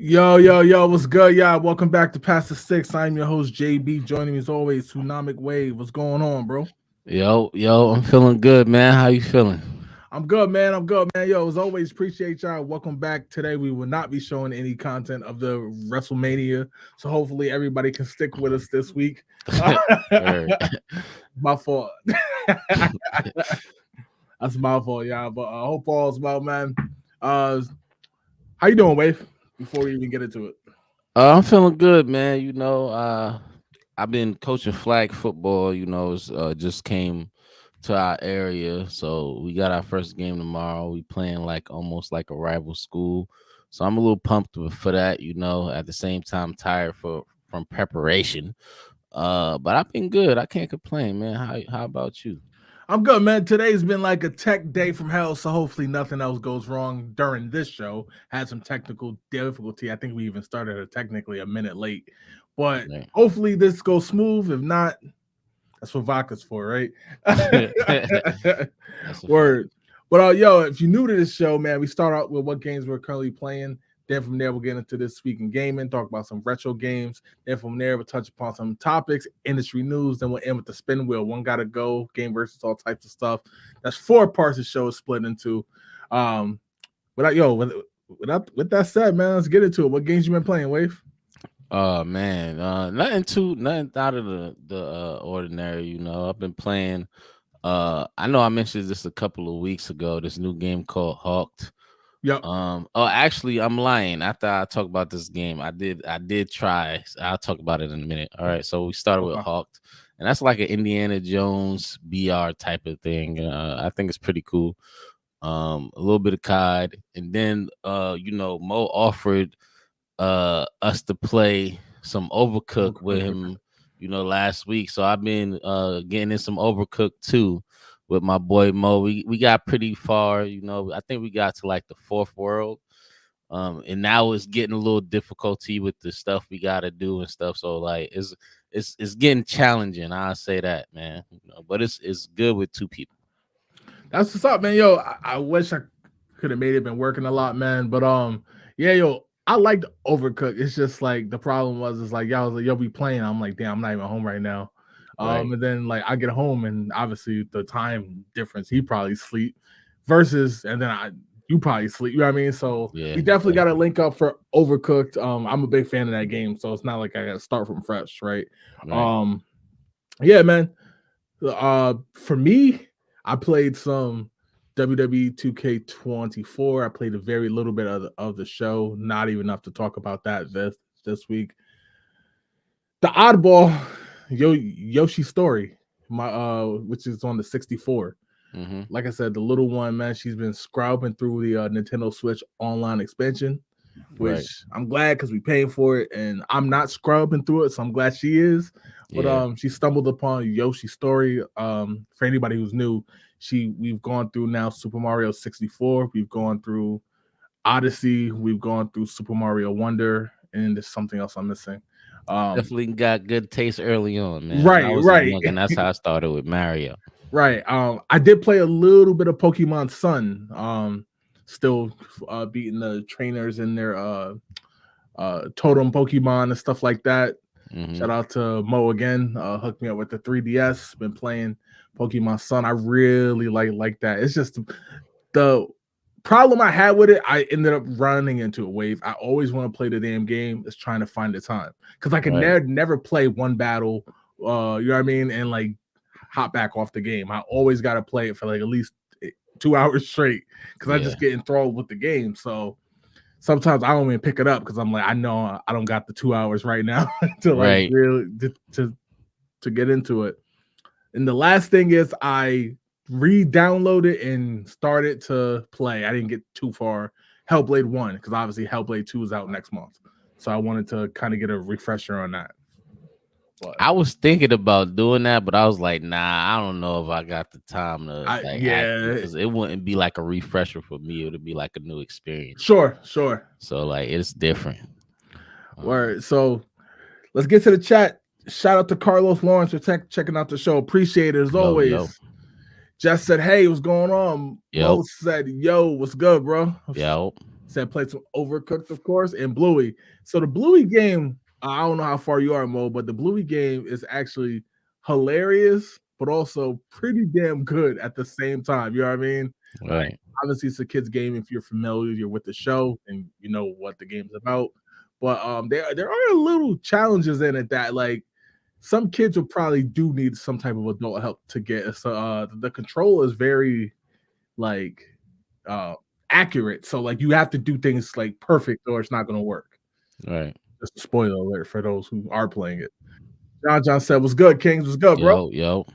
Yo, what's good, y'all? Welcome back to Past the Six. I'm your host, JB. Joining me as always, Tsunamic Wave. What's going on, bro? Yo, I'm feeling good, man. How you feeling? I'm good, man. I'm good, man. Yo, as always, appreciate y'all. Welcome back. Today, we will not be showing any content of the WrestleMania, so hopefully everybody can stick with us this week. Word. My fault. That's my fault, y'all. But I hope all's well, man. Uh, how you doing, Wave? Before we even get into it. I'm feeling good, man. I've been coaching flag football. Just came to our area, so we got our first game tomorrow. We playing like almost like a rival school, so I'm a little pumped for that. At the same time, tired from preparation. But I've been good. I can't complain, man. How about you? I'm good, man. Today's been like a tech day from hell, so hopefully nothing else goes wrong during this show. Had some technical difficulty. I think we even started it technically a minute late, but Man. hopefully this goes smooth. If not, that's what vodka's for, right? That's a fact. Word. But yo, if you're new to this show, man, we start out with what games we're currently playing. Then from there, we'll get into this week in gaming, talk about some retro games. Then from there, we'll touch upon some topics, industry news. Then we'll end with the spin wheel. One gotta go, game versus all types of stuff. That's 4 parts the show is split into. Without yo, with that said, man, let's get into it. What games you been playing, Wave? Oh man, nothing out of the ordinary. I've been playing. I know I mentioned this a couple of weeks ago. This new game called Hawked. Yep. Actually, I'm lying. After I talk about this game, I did try. I'll talk about it in a minute. All right. So we started with Okay. Hawked, and that's like an Indiana Jones BR type of thing. I think it's pretty cool. A little bit of COD, and then Mo offered us to play some Overcooked with him, last week. So I've been getting in some Overcooked too with my boy Mo. We got pretty far, I think we got to like the fourth world. And now it's getting a little difficulty with the stuff we gotta do and stuff. So like it's getting challenging. I'll say that, man. But it's good with two people. That's what's up, man. Yo, I wish I could have made it been working a lot, man. But yeah, yo, I liked Overcooked. It's just like the problem was it's like y'all was like, yo, be playing. I'm like, damn, I'm not even home right now. Right. And then like I get home and obviously the time difference, he probably sleep versus and then you probably sleep, you know what I mean? So Yeah, we definitely got to definitely. link up for Overcooked. I'm a big fan of that game, so it's not like I gotta start from fresh, right? Right. Um, yeah, man. For me, I played some WWE 2K24. I played a very little bit of the show, not even enough to talk about that this week. The oddball, Yoshi Story, my which is on the 64. Mm-hmm. Like I said, the little one, man, she's been scrubbing through the Nintendo Switch online expansion, Right. which I'm glad because we paying for it, and I'm not scrubbing through it, so I'm glad she is. But Yeah. she stumbled upon Yoshi's Story. For anybody who's new, we've gone through now Super Mario 64, we've gone through Odyssey, we've gone through Super Mario Wonder, and there's something else I'm missing. Um, Definitely got good taste early on, man. When I right, was a right. young, and that's how I started with Mario. Right. I did play a little bit of Pokemon Sun. Still beating the trainers in their totem Pokemon and stuff like that. Mm-hmm. Shout out to Mo again. Hooked me up with the 3DS. Been playing Pokemon Sun. I really like that. It's just the problem I had with it. I ended up running into a wave. I always want to play the damn game. Is trying to find the time because I can Right. never play one battle. You know what I mean? And like hop back off the game. I always got to play it for like at least 2 hours straight because I Yeah. just get enthralled with the game. So sometimes I don't even pick it up because I'm like, I know I don't got the 2 hours right now to like Right. really to get into it. And the last thing is I re-downloaded and started to play. I didn't get too far. Hellblade 1, because obviously Hellblade 2 is out next month. So I wanted to kind of get a refresher on that. But I was thinking about doing that, but I was like, nah, I don't know if I got the time to I like actually, yeah, because it wouldn't be like a refresher for me. It would be like a new experience. sure. So like, it's different. Um, Word. So let's get to the chat. Shout out to Carlos Lawrence for checking out the show. Appreciate it as yo, always. Jess said, "Hey, what's going on?" yo, Mo said, "Yo, what's good, bro?" yo. Said played some Overcooked, of course, and Bluey. So the Bluey game, I don't know how far you are, Mo, but the Bluey game is actually hilarious, but also pretty damn good at the same time. You know what I mean? Like, Right. obviously, it's a kids' game. If you're familiar with the show and you know what the game's about, but there are little challenges in it that like some kids will probably do need some type of adult help to get. So the control is very like uh accurate. So like you have to do things like perfect or it's not gonna work. Right. Just a spoiler alert for those who are playing it. John said, "What's good, Kings? What's good, bro?" Yo.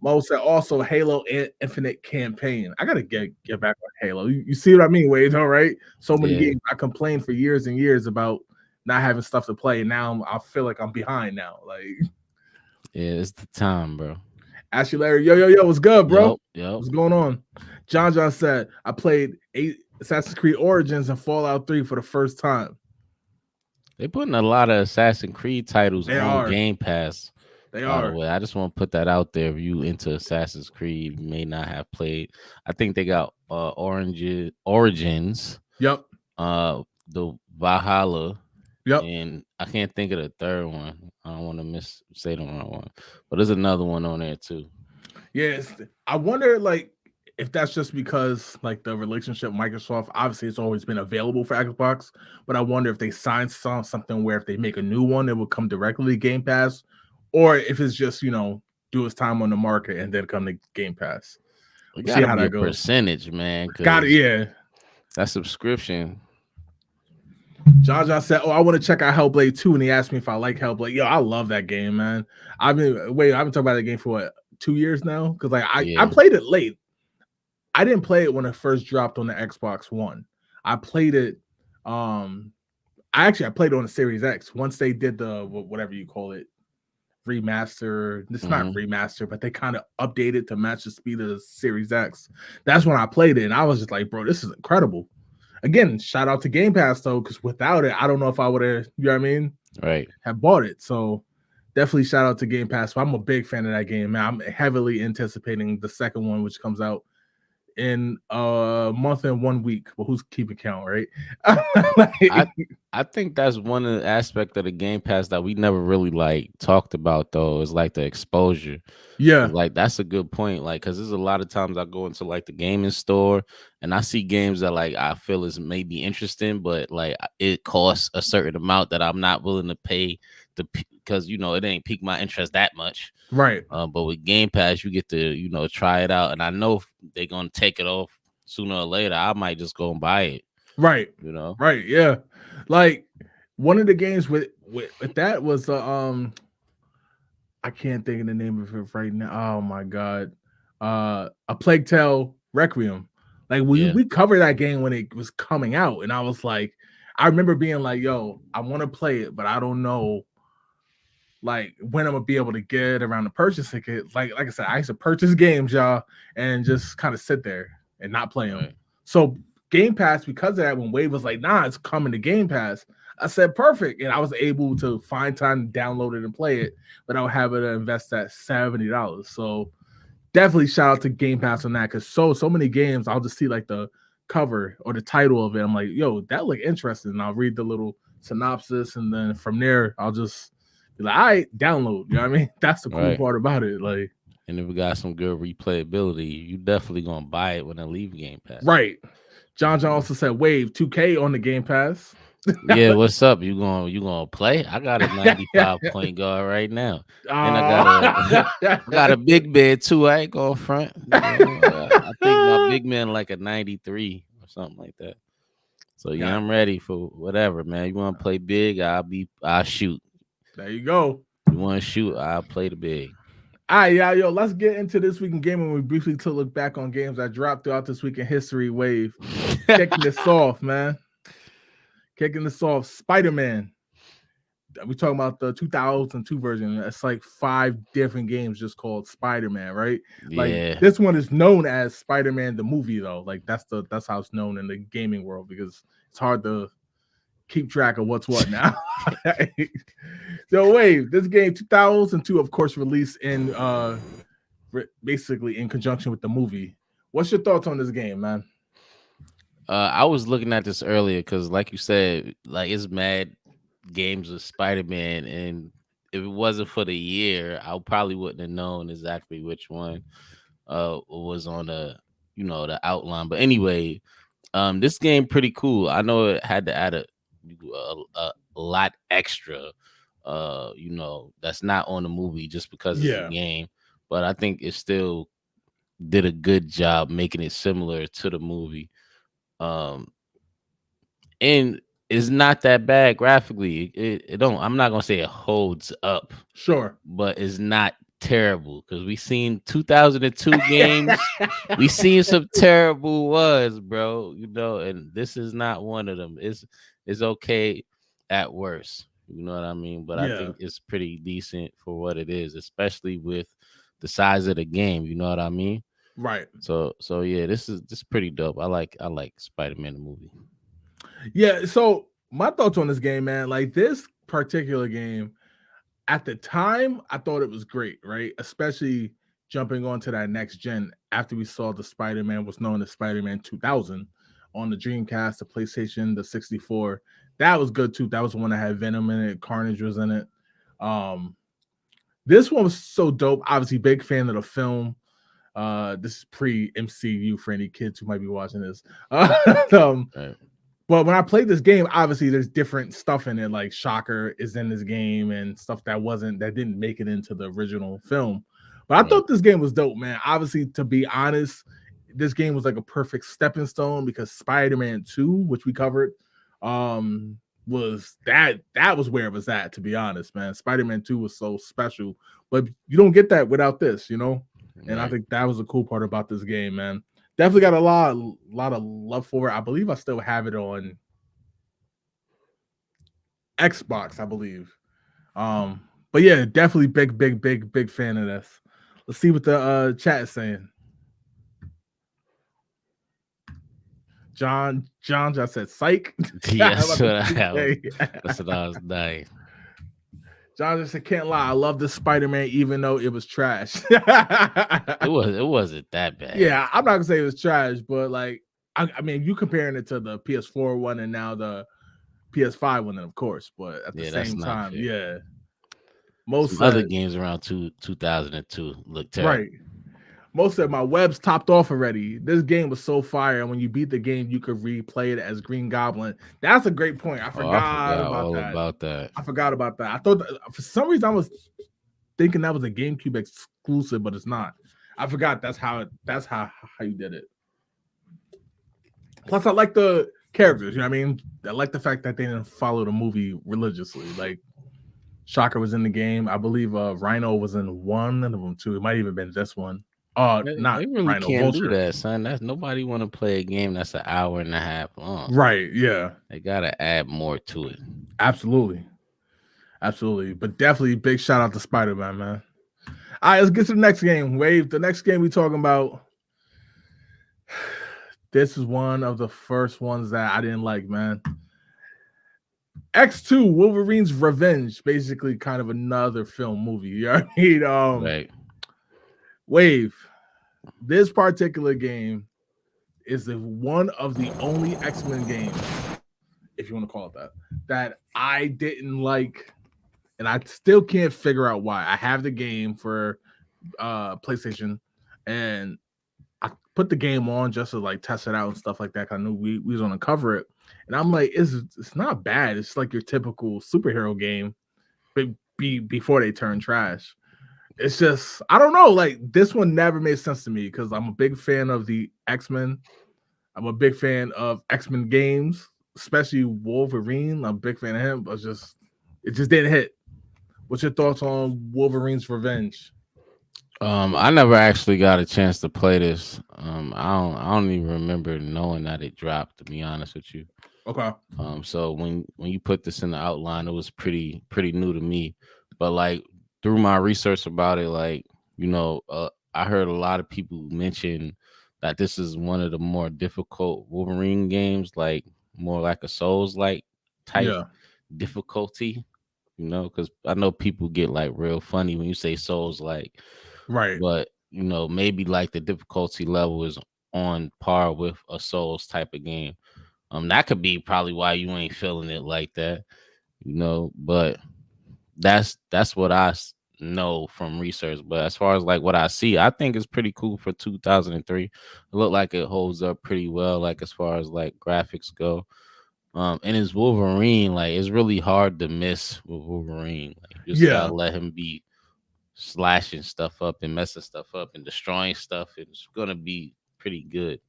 Mo said, "Also Halo Infinite campaign. I gotta get back on Halo. You see what I mean, Wade? All right. So many Yeah. games. I complained for years and years about not having stuff to play. And now I feel like I'm behind now. Like Yeah, it's the time, bro. Ashley Larry, yo, what's good, bro? Yep. What's going on?" John said, "I played Assassin's Creed Origins and Fallout 3 for the first time." They putting a lot of Assassin's Creed titles They on are. Game Pass. They By the are. way, I just want to put that out there. If you into Assassin's Creed, you may not have played. I think they got Origins, Yep. the Valhalla, Yep. and I can't think of the third one. I don't want to say the wrong one, but there's another one on there too. Yes. I wonder like if that's just because like the relationship Microsoft, obviously it's always been available for Xbox, but I wonder if they signed something where if they make a new one, it will come directly to Game Pass, or if it's just, you know, do its time on the market and then come to Game Pass. It We'll got see to how be that a goes. percentage, man. Got it, yeah. That subscription. John said, "Oh, I want to check out Hellblade 2," and he asked me if I like Hellblade. Yo, I love that game, man. I've been talking about that game for what, 2 years now? Because like I played it late. I didn't play it when it first dropped on the Xbox One. I played it. I played it on the Series X once they did the whatever you call it remaster. It's not remaster, but they kind of updated to match the speed of the Series X. That's when I played it, and I was just like, bro, this is incredible. Again, shout out to Game Pass though, because without it, I don't know if I would have, you know what I mean? Right. Have bought it. So definitely shout out to Game Pass. So I'm a big fan of that game, man. I'm heavily anticipating the second one, which comes out in a month and 1 week. Well, who's keeping count, right? I think that's one of the aspects of the Game Pass that we never really like talked about though, is like the exposure. Yeah, like that's a good point. Like, because there's a lot of times I go into like the gaming store and I see games that like I feel is maybe interesting, but like it costs a certain amount that I'm not willing to pay because you know it ain't piqued my interest that much. right. But with Game Pass, you get to, you know, try it out, and I know they're gonna take it off sooner or later. I might just go and buy it. Right. You know. Right. Yeah. Like one of the games with that was I can't think of the name of it right now. Oh my god. A Plague Tale Requiem. Like we covered that game when it was coming out, and I was like, I remember being like, yo, I want to play it, but I don't know like when I'm gonna be able to get around to purchase it. Like I said, I used to purchase games, y'all, and just kind of sit there and not play them. Right. So Game Pass, because of that, when Wave was like, nah, it's coming to Game Pass, I said perfect. And I was able to find time to download it and play it without having to invest that $70. So definitely shout out to Game Pass on that, because so many games I'll just see like the cover or the title of it. I'm like, yo, that look interesting. And I'll read the little synopsis, and then from there I'll just be like, all right, download. You know what I mean? That's the cool part about it. Like, and if we got some good replayability, you definitely gonna buy it when I leave Game Pass. Right. John also said Wave 2K on the Game Pass. Yeah, what's up? You gonna play? I got a 95 point guard right now, and I got a big bed too. I ain't going front. You know, I think my big man like a 93 or something like that. So yeah, I'm ready for whatever, man. You want to play big? I'll shoot. There you go. You want to shoot? I'll play the big. All right, yeah, yo, let's get into this week in gaming. We briefly to look back on games that dropped throughout this week in history. Wave, kicking this off, man. Kicking this off, Spider-Man. We're talking about the 2002 version. It's like 5 different games just called Spider-Man, right? Like this one is known as Spider-Man the movie, though. Like that's how it's known in the gaming world, because it's hard to keep track of what's what now. So Wave, this game 2002, of course, released in basically in conjunction with the movie. What's your thoughts on this game, man? I was looking at this earlier because, like you said, like it's mad games with Spider-Man, and if it wasn't for the year, I probably wouldn't have known exactly which one was on the the outline. But anyway, this game pretty cool. I know it had to add a lot extra, that's not on the movie just because it's a Yeah, game. But I think it still did a good job making it similar to the movie. Um, and it's not that bad graphically. It don't. I'm not gonna say it holds up, sure. but it's not terrible because we seen 2002 games. We seen some terrible ones, bro. And this is not one of them. It's okay at worst. You know what I mean? But I Yeah, think it's pretty decent for what it is, especially with the size of the game. You know what I mean? right. So yeah, this is pretty dope. I like Spider-Man the movie. Yeah. So my thoughts on this game, man. Like this particular game, at the time, I thought it was great, right? Especially jumping onto that next gen after we saw the Spider-Man was known as Spider-Man 2000 on the Dreamcast, the PlayStation, the 64. That was good too. That was the one that had Venom in it, Carnage was in it. Um, this one was so dope. Obviously, big fan of the film. This is pre MCU for any kids who might be watching this. Right. But when I played this game, obviously there's different stuff in it, like Shocker is in this game and stuff that didn't make it into the original film. But I Right. thought this game was dope, man. Obviously, to be honest, this game was like a perfect stepping stone because Spider-Man 2, which we covered, was that was where it was at, to be honest, man. Spider-Man 2 was so special, but you don't get that without this. And I Right. think that was a cool part about this game, man. Definitely got a lot of love for it. I believe I still have it on Xbox, I believe. But yeah, definitely big fan of this. Let's see what the chat is saying. John just said psych. I'm Yes, about to say. that's what I was dying. John just said, can't lie, I love this Spider-Man, even though it was trash. It wasn't that bad. Yeah, I'm not gonna say it was trash, but like I mean, you comparing it to the PS4 one and now the PS5 one, of course, but at the Yeah, that's same not time, fair. yeah, most Some other said games around 2002 look terrible. right. Most said my web's topped off already. This game was so fire, and when you beat the game, you could replay it as Green Goblin. That's a great point. I Oh, I forgot forgot about all that. about that. I forgot about that. I thought for some reason I was thinking that was a GameCube exclusive, but it's not. I forgot that's how you did it. Plus, I like the characters. You know what I mean? I like the fact that they didn't follow the movie religiously. Like Shocker was in the game. I believe Rhino was in one of them too. It might even been this one. Not They really Rhino, can't do Vulture. that, son. That's nobody want to play a game that's an hour and a half long. Right? Yeah, They gotta add more to it. absolutely, absolutely. But definitely, big shout out to Spider-Man, man. All right, let's get to the next game. Wave. The next game we talking about. This is one of the first ones that I didn't like, man. X2 Wolverine's Revenge, basically kind of another film movie. You know what I mean? Right. Wave. This particular game is one of the only X-Men games, if you want to call it that I didn't like, and I still can't figure out why. I have the game for PlayStation, and I put the game on just to like test it out and stuff like that. I knew we was gonna cover it, and I'm like, it's not bad. It's like your typical superhero game, but before they turn trash. It's just I don't know. Like this one never made sense to me because I'm a big fan of the X-Men. I'm a big fan of X-Men games, especially Wolverine. I'm a big fan of him, but it just didn't hit. What's your thoughts on Wolverine's Revenge? I never actually got a chance to play this. I don't even remember knowing that it dropped, to be honest with you. Okay. So when you put this in the outline, it was pretty new to me. But like through my research about it, like I heard a lot of people mention that this is one of the more difficult Wolverine games, like more like a Souls like type Yeah. difficulty. Because I know people get like real funny when you say Souls like, Right. but maybe like the difficulty level is on par with a Souls type of game. That could be probably why you ain't feeling it like that, but that's what I know from research. But as far as like what I see, I think it's pretty cool for 2003. It looked like it holds up pretty well, like as far as like graphics go. And it's Wolverine, like it's really hard to miss with Wolverine. Like you just gotta let him be slashing stuff up and messing stuff up and destroying stuff. It's gonna be pretty good.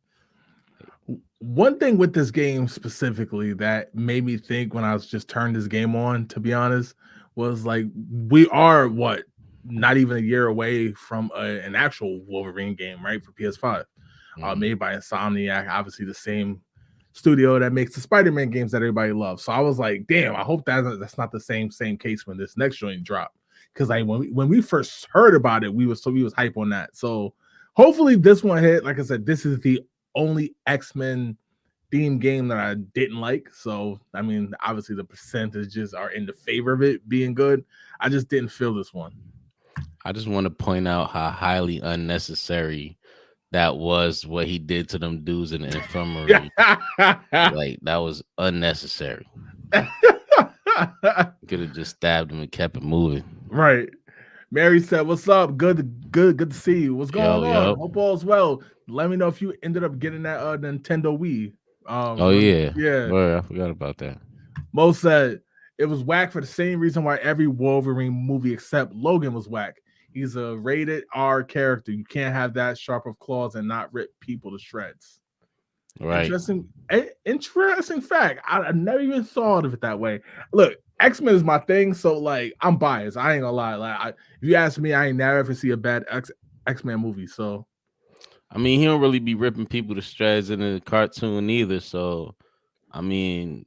One thing with this game specifically that made me think when I was just turned this game on, to be honest, was like we are not even a year away from an actual Wolverine game, right? For PS5, made by Insomniac, obviously the same studio that makes the Spider-Man games that everybody loves. So I was like, damn, I hope that's not the same case when this next joint dropped. Because like when we first heard about it, we was hype on that. So hopefully this one hit. Like I said, this is the only X-Men themed game that I didn't like. So I mean, obviously the percentages are in the favor of it being good. I just didn't feel this one. I just want to point out how highly unnecessary that was, what he did to them dudes in the infirmary. Like that was unnecessary. Could have just stabbed him and kept it moving. Right. Mary said, "What's up? Good to see you. What's going on? Yo. Hope all's well. Let me know if you ended up getting that Nintendo Wii." Yeah. Boy, I forgot about that. Mo said it was whack for the same reason why every Wolverine movie except Logan was whack. He's a rated R character. You can't have that sharp of claws and not rip people to shreds. Right. Interesting fact. I never even thought of it that way. Look, X-Men is my thing, so like I'm biased. I ain't gonna lie. Like if you ask me, I ain't never ever see a bad X-Men movie. So I mean, he don't really be ripping people to shreds in the cartoon either. So I mean,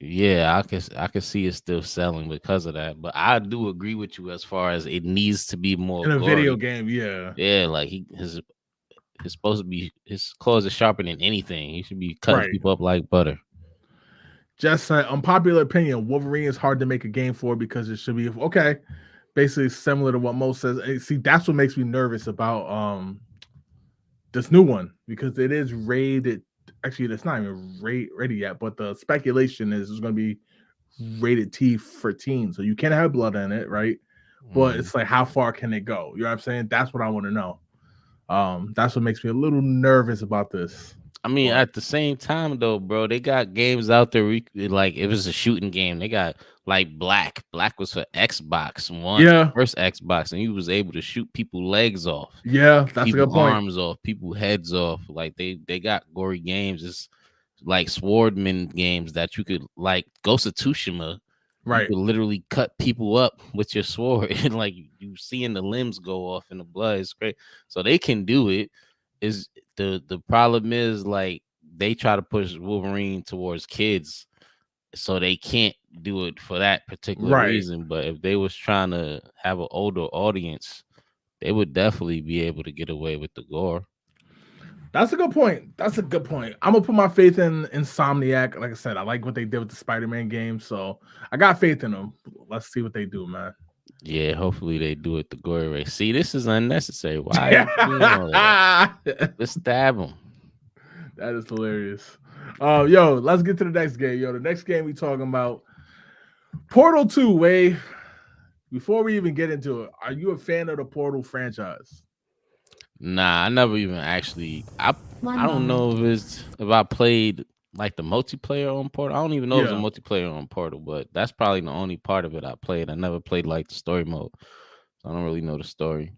yeah, I can see it still selling because of that. But I do agree with you as far as it needs to be more in a gory. video game. Yeah, like his supposed to be, his claws are sharper than anything. He should be cutting people up like butter. Just an unpopular opinion. Wolverine is hard to make a game for because it should be okay. Basically similar to what Mo says. See, that's what makes me nervous about this new one because it is rated. Actually, it's not even ready yet, but the speculation is it's going to be rated T for teens, so you can't have blood in it, right? But it's like, how far can it go? You know what I'm saying? That's what I want to know. That's what makes me a little nervous about this. I mean, at the same time, though, bro, they got games out there like it was a shooting game. They got like Black. Black was for Xbox One, first Xbox, and you was able to shoot people legs off. Yeah, that's a good point. Arms off, people heads off. Like they got gory games. It's like swordman games that you could, like Ghost of Tsushima. Right, you could literally cut people up with your sword, and like you seeing the limbs go off in the blood. It's great. So they can do it. Is the problem is like they try to push Wolverine towards kids, so they can't do it for that particular reason. But if they was trying to have an older audience, they would definitely be able to get away with the gore. That's a good point. I'm gonna put my faith in Insomniac. Like I said, I like what they did with the Spider-Man game, so I got faith in them. Let's see what they do, man. Yeah, hopefully they do it the gory way. See, this is unnecessary. Why are you doing all that? Just stab them. That is hilarious. Yo, let's get to the next game. Yo, the next game we talking about Portal 2, Wave. Before we even get into it, are you a fan of the Portal franchise? Nah, I never even actually. I don't know if I played like the multiplayer on Portal. I don't even know if it's a multiplayer on Portal, but that's probably the only part of it I played. I never played like the story mode, so I don't really know the story.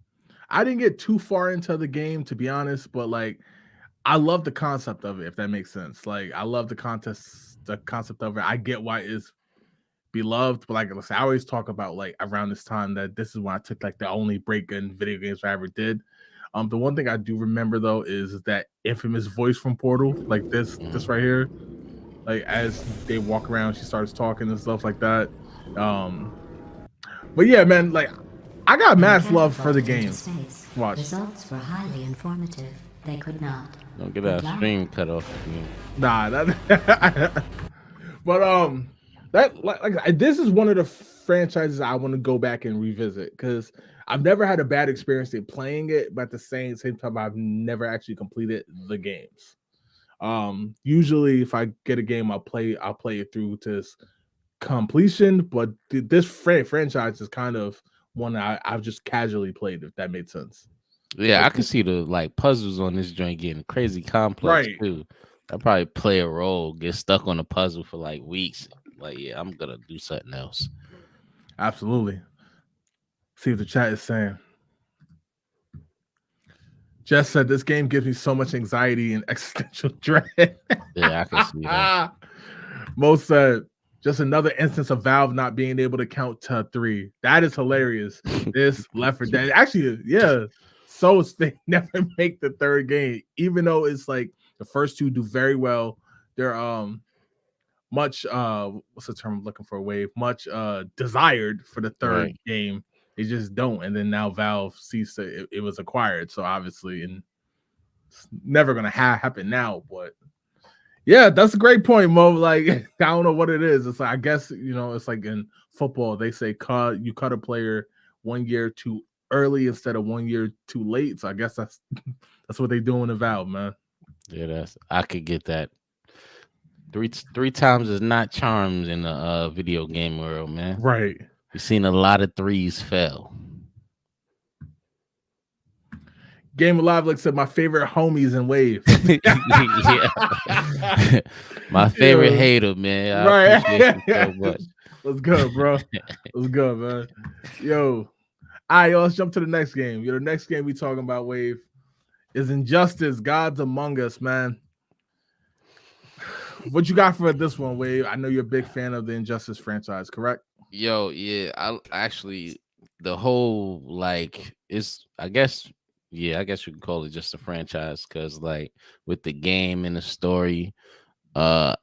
I didn't get too far into the game, to be honest, but like I love the concept of it, if that makes sense. Like I love the concept of it. I get why it's beloved, but like I always talk about like around this time that this is when I took like the only break in video games I ever did. The one thing I do remember though is that infamous voice from Portal, like this right here, like as they walk around, she starts talking and stuff like that. But yeah, man, like I got mass love for the game. Watch. Results were highly informative. They could not. Don't get that stream cut off. Nah, that. But that like this is one of the franchises I want to go back and revisit because I've never had a bad experience in playing it, but at the same time, I've never actually completed the games. Usually if I get a game, I'll play it through to its completion, but this franchise is kind of one I've just casually played, if that made sense. Yeah, I can see the like puzzles on this joint getting crazy complex Right. too. I probably play a role, get stuck on a puzzle for like weeks. Like, yeah, I'm gonna do something else. Absolutely. See what the chat is saying. Jess said this game gives me so much anxiety and existential dread. Yeah, I can see that. Mo said just another instance of Valve not being able to count to 3. That is hilarious. This Left 4 Dead. Actually, yeah. So they never make the third game, even though it's like the first 2 do very well. They're much what's the term I'm looking for? Wave much desired for the third game. They just don't, and then now Valve sees that it was acquired, so obviously, and it's never gonna happen now. But yeah, that's a great point, Mo. Like I don't know what it is. It's like I guess it's like in football they say you cut a player 1 year too early instead of 1 year too late. So I guess that's what they doing in Valve, man. Yeah, I could get that. Three times is not charms in the video game world, man. Right. We've seen a lot of 3s fail. Game of Live, like said, my favorite homies in Wave. My favorite hater, man. I appreciate you so much. Let's go, bro. Let's go, man. Yo. All right, yo, let's jump to the next game. The next game we talking about, Wave, is Injustice, Gods Among Us, man. What you got for this one, Wave? I know you're a big fan of the Injustice franchise, correct? Yo, yeah, I actually the whole I guess you can call it just a franchise because like with the game and the story, I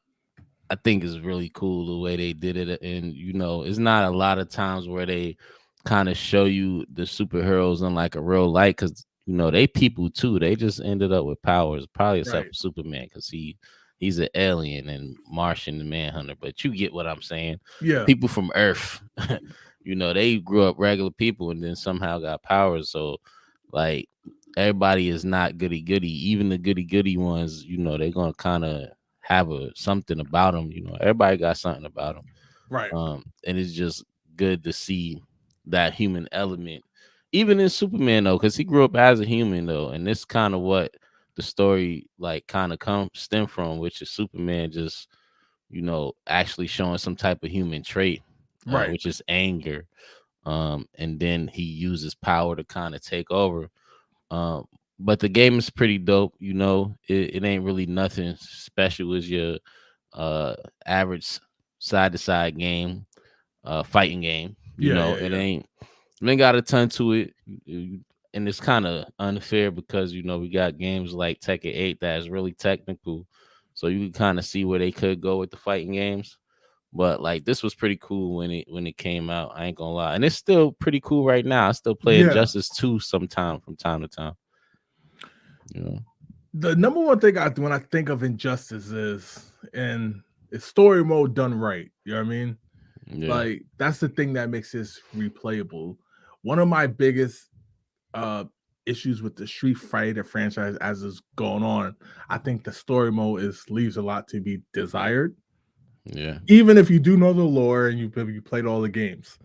think it's really cool the way they did it, and it's not a lot of times where they kind of show you the superheroes in like a real light because they people too. They just ended up with powers, probably except for Superman because he's an alien and Martian the Manhunter, but you get what I'm saying. Yeah. People from Earth, they grew up regular people and then somehow got powers. So like everybody is not goody goody. Even the goody goody ones, they're gonna kind of have something about them. Everybody got something about them. Right. And it's just good to see that human element, even in Superman though, because he grew up as a human though, and this kind of what the story like kind of stem from, which is Superman just actually showing some type of human trait, right, which is anger, and then he uses power to kind of take over. But the game is pretty dope. It ain't really nothing special. It's your average side to side game, fighting game. It ain't got a ton to it. And it's kind of unfair because we got games like Tekken 8 that is really technical, so you can kind of see where they could go with the fighting games. But like this was pretty cool when it came out. I ain't gonna lie, and it's still pretty cool right now. I still play Injustice 2 from time to time. The number one thing when I think of Injustice is story mode done right. You know what I mean? Yeah. Like that's the thing that makes this replayable. One of my biggest issues with the Street Fighter franchise as it's going on, I think the story mode leaves a lot to be desired. Yeah. Even if you do know the lore and you played all the games.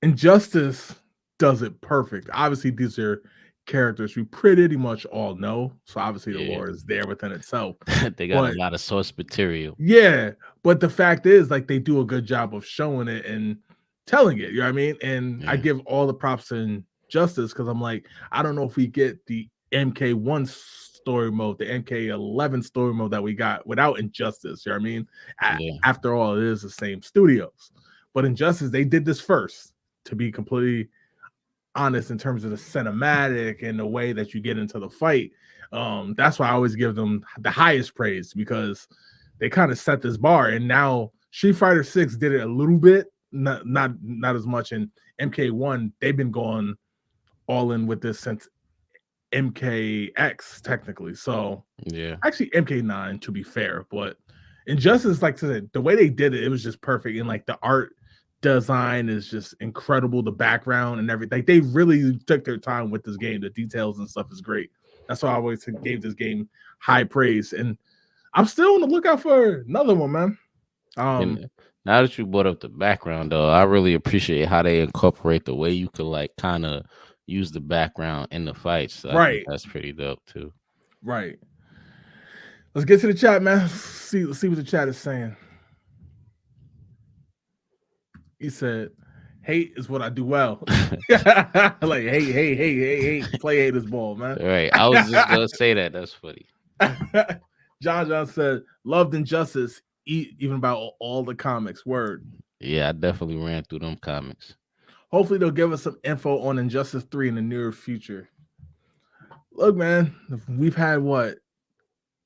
Injustice does it perfect. Obviously, these are characters we pretty much all know. So obviously the lore is there within itself. They got a lot of source material. Yeah. But the fact is, like, they do a good job of showing it and telling it. You know what I mean? And I give all the props to Injustice because I'm like, I don't know if we get the MK1 story mode, the MK11 story mode that we got without Injustice. You know what I mean? After all, it is the same studios. But Injustice, they did this first, to be completely honest, in terms of the cinematic and the way that you get into the fight. That's why I always give them the highest praise because they kind of set this bar. And now Street Fighter 6 did it a little bit, not as much. And MK1, they've been going all in with this since MKX technically. So actually MK9 to be fair, but Injustice, like I said, the way they did it, it was just perfect. And like the art design is just incredible. The background and everything. They really took their time with this game. The details and stuff is great. That's why I always gave this game high praise. And I'm still on the lookout for another one, man. And now that you brought up the background, though, I really appreciate how they incorporate the way you could like kind of use the background in the fights. So I think that's pretty dope too. Right. Let's get to the chat, man. Let's see what the chat is saying. He said, "Hate is what I do well." Like hate, play haters ball, man. Right. I was just gonna say that. That's funny. John said, "Loved Injustice, even about all the comics." Word. Yeah, I definitely ran through them comics. Hopefully, they'll give us some info on Injustice 3 in the near future. Look, man, we've had what?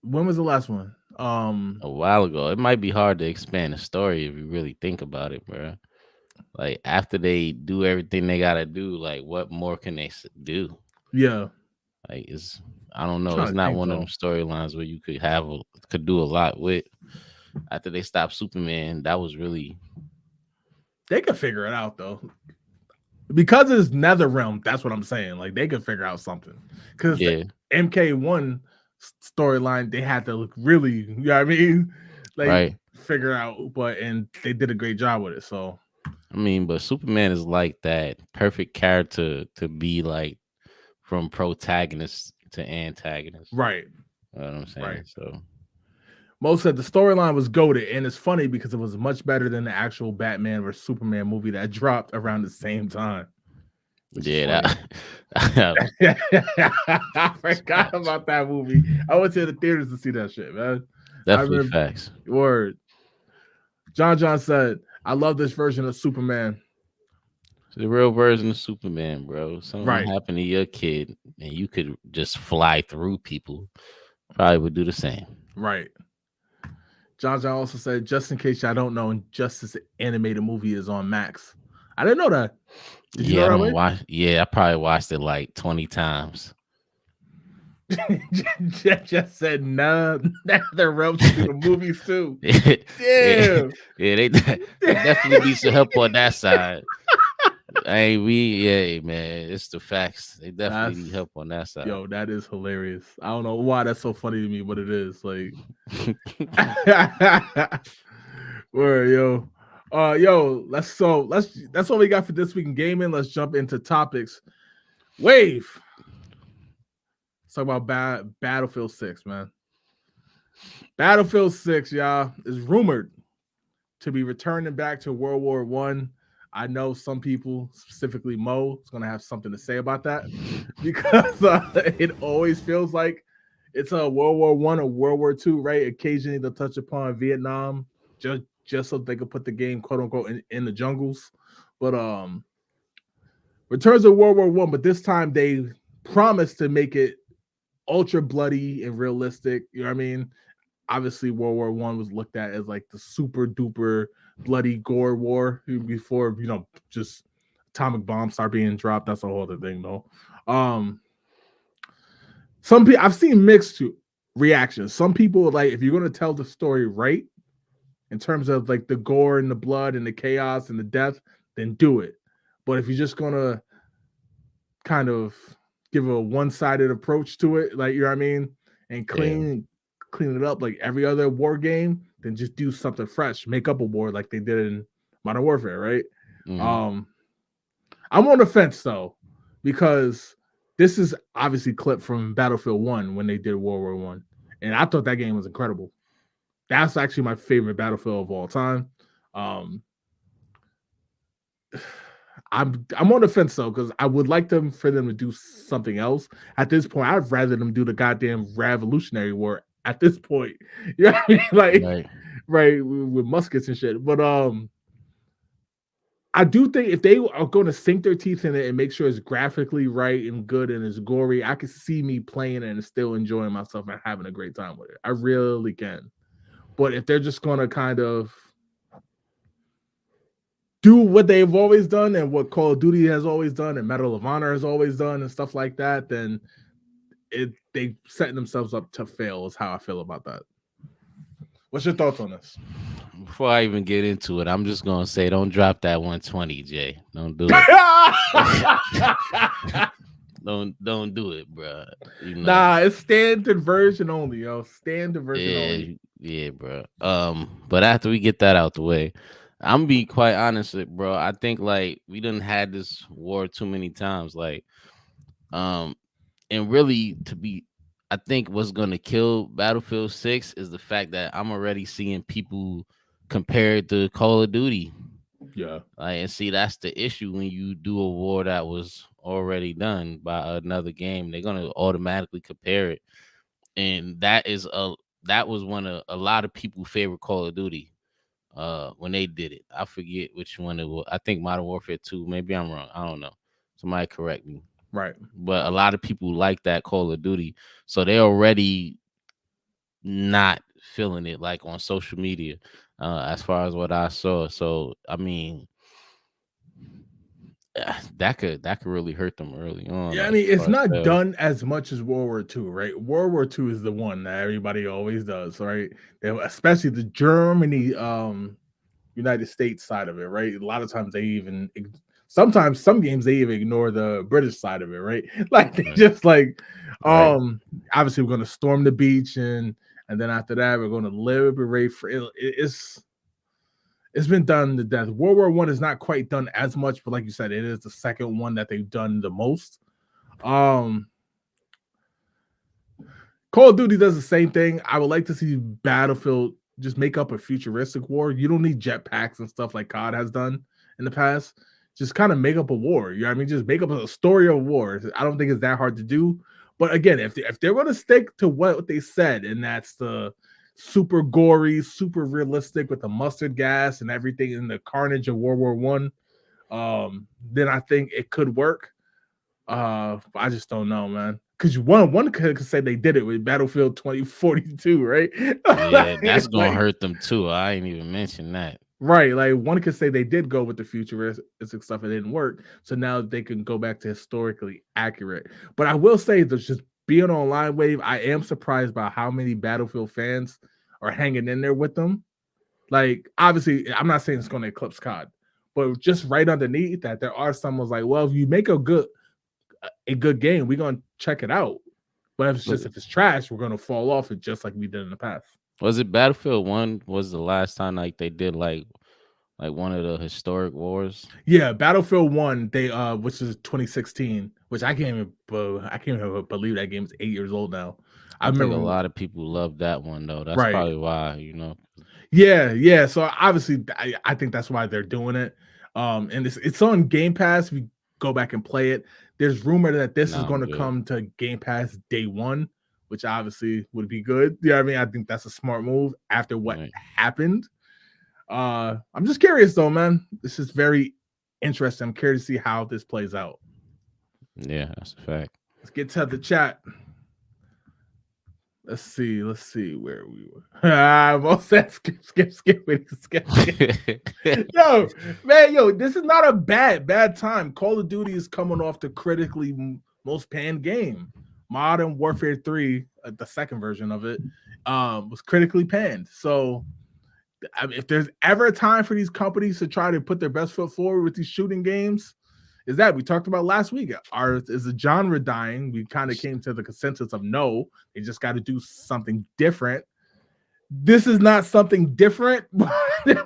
When was the last one? A while ago. It might be hard to expand the story if you really think about it, bro. Like after they do everything they gotta do, like what more can they do? Yeah, like I don't know. It's not one of them storylines where you could do a lot with. After they stopped Superman, that was really. They could figure it out though, because it's NetherRealm. That's what I'm saying. Like they could figure out something because the MK1 storyline they had to look really, you know what I mean, like figure out. And they did a great job with it. So. I mean, but Superman is like that perfect character to be like from protagonist to antagonist. Right. You know what I'm saying? Right. So Mo said the storyline was goated, and it's funny because it was much better than the actual Batman vs Superman movie that dropped around the same time. Yeah, I forgot about that movie. I went to the theaters to see that shit, man. Definitely facts. Word. John said, "I love this version of Superman." It's the real version of Superman, bro. Something happened to your kid, and you could just fly through people. Probably would do the same. Right. John also said, just in case y'all don't know, Injustice animated movie is on Max. I didn't know that. Did you know that? I probably watched it like 20 times. Just said they're ropes to the movies too. Damn. Yeah, they definitely need some help on that side. Man, it's the facts. They definitely need help on that side. Yo, that is hilarious. I don't know why that's so funny to me, but it is. Like, where yo, that's all we got for this week in gaming. Let's jump into topics. Wave. Let's talk about Battlefield 6, man. Battlefield 6, y'all, is rumored to be returning back to World War I. I know some people, specifically Mo, is going to have something to say about that because it always feels like it's a World War I or World War II, right? Occasionally they'll touch upon Vietnam just so they could put the game, quote unquote, in the jungles. But returns of World War I, but this time they promised to make it ultra bloody and realistic. You know what I mean? Obviously, World War I was looked at as like the super duper bloody gore war before, just atomic bombs start being dropped. That's a whole other thing, though. Some people, I've seen mixed reactions. Some people like, if you're going to tell the story right, in terms of like the gore and the blood and the chaos and the death, then do it. But if you're just going to kind of give a one-sided approach to it, like, you know what I mean, and clean it up like every other war game, then just do something fresh, make up a war like they did in Modern Warfare, right? Mm-hmm. I'm on the fence though, because this is obviously clipped from Battlefield 1 when they did World War 1, and I thought that game was incredible. That's actually my favorite Battlefield of all time. I'm on the fence though, because I would like for them to do something else. At this point, I'd rather them do the goddamn Revolutionary War at this point. You know what I mean? Like, right, with muskets and shit. But I do think if they are going to sink their teeth in it and make sure it's graphically right and good and it's gory, I could see me playing it and still enjoying myself and having a great time with it. I really can. But if they're just going to kind of do what they've always done and what Call of Duty has always done and Medal of Honor has always done and stuff like that, then they setting themselves up to fail is how I feel about that. What's your thoughts on this? Before I even get into it, I'm just gonna say, don't drop that 120, Jay. Don't do it. don't do it, bro. You know. Nah, it's standard version only, yo. Standard version only. Yeah, bro. But after we get that out the way, I'm be quite honest with, bro. I think like we done had this war too many times, like, and really I think what's gonna kill Battlefield 6 is the fact that I'm already seeing people compare it to Call of Duty. Yeah. And see, that's the issue when you do a war that was already done by another game. They're gonna automatically compare it, and that was one of a lot of people favorite Call of Duty. When they did it, I forget which one it was. I think Modern Warfare 2. Maybe I'm wrong. I don't know. Somebody correct me. Right. But a lot of people like that Call of Duty, so they're already not feeling it like on social media. As far as what I saw, so I mean, that could really hurt them early on. Yeah, I like, mean, as it's far as not sales. done as much as World War II, right? World War II is the one that everybody always does, right? Especially the Germany, United States side of it, right? A lot of times sometimes some games they even ignore the British side of it, right? Like they just like, Right. obviously we're gonna storm the beach and then after that we're gonna liberate for it's been done to death. World War I is not quite done as much, but like you said, it is the second one that they've done the most. Call of Duty does the same thing. I would like to see Battlefield just make up a futuristic war. You don't need jetpacks and stuff like COD has done in the past. Just kind of make up a war. You know what I mean? Just make up a story of war. I don't think it's that hard to do. But again, if they're going to stick to what they said, and that's the super gory, super realistic with the mustard gas and everything in the carnage of World War I, then I think it could work. I just don't know, man. Because one could say they did it with Battlefield 2042, right? Yeah, that's gonna Like, hurt them too. I ain't even mentioned that. right. Like one could say they did go with the futuristic stuff, it didn't work. So now they can go back to historically accurate. But I will say there's just being on Line Wave, I am surprised by how many Battlefield fans are hanging in there with them. Like, obviously, I'm not saying it's going to eclipse COD, but just right underneath that, there are some was like, well, if you make a good game, we're going to check it out. But if it's trash, we're going to fall off it just like we did in the past. Was it Battlefield 1 was the last time like they did like one of the historic wars? Yeah, Battlefield 1, they which is 2016, which I can't even believe that game's 8 years old now. I remember a lot of people love that one though. That's right. Probably why, you know. Yeah. So obviously, I think that's why they're doing it. And it's on Game Pass. If you go back and play it, there's rumor that this is going to come to Game Pass day one, which obviously would be good. You know what I mean? I think that's a smart move after what happened. I'm just curious though, man. This is very interesting. I'm curious to see how this plays out. Yeah, that's a fact. Let's get to the chat. Let's see where we were. Most said skip. Yo, this is not a bad time. Call of Duty is coming off the critically most panned game. Modern Warfare 3, the second version of it, was critically panned. So, I mean, if there's ever a time for these companies to try to put their best foot forward with these shooting games, is that we talked about last week. Is the genre dying? We kind of came to the consensus of no, they just got to do something different. This is not something different,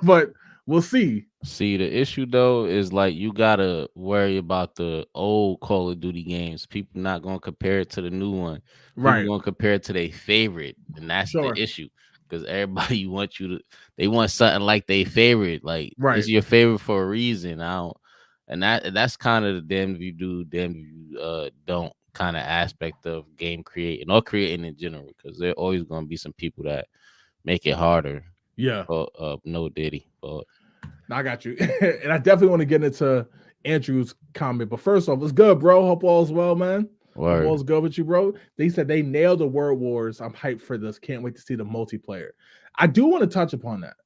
but we'll see. See, the issue though is like you gotta worry about the old Call of Duty games. People not gonna compare it to the new one. People gonna compare it to their favorite, and that's the issue. Because everybody wants they want something like their favorite. Like it's your favorite for a reason. And that's kind of the damn if you do, damn if you don't kind of aspect of game creating or creating in general. Because there always gonna be some people that make it harder. Yeah. No Diddy. But I got you. And I definitely want to get into Andrew's comment. But first off, it's good, bro. Hope all's well, man. Hope all's good with you, bro. They said they nailed the World Wars. I'm hyped for this. Can't wait to see the multiplayer. I do want to touch upon that.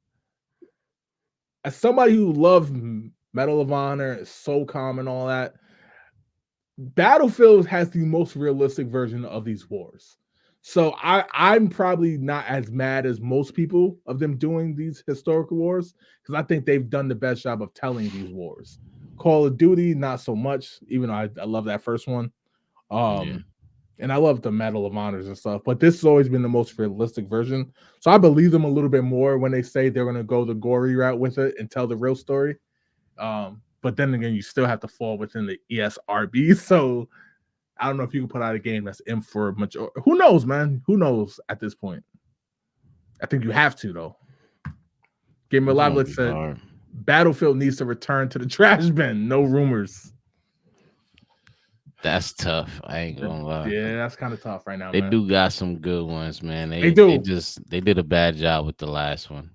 As somebody who loves Medal of Honor, SOCOM, and all that, Battlefield has the most realistic version of these wars. So I'm probably not as mad as most people of them doing these historical wars because I think they've done the best job of telling these wars. Call of Duty, not so much, even though I love that first one. Yeah. And I love the Medal of Honors and stuff, but this has always been the most realistic version. So I believe them a little bit more when they say they're gonna go the gory route with it and tell the real story. But then again, you still have to fall within the ESRB. So I don't know if you can put out a game that's in for much. Who knows, man? Who knows at this point? I think you have to, though. Gamer Live said hard. Battlefield needs to return to the trash bin. No rumors. That's tough. I ain't gonna lie. Yeah, that's kind of tough right now. They man. do got some good ones, man. They do. They did a bad job with the last one.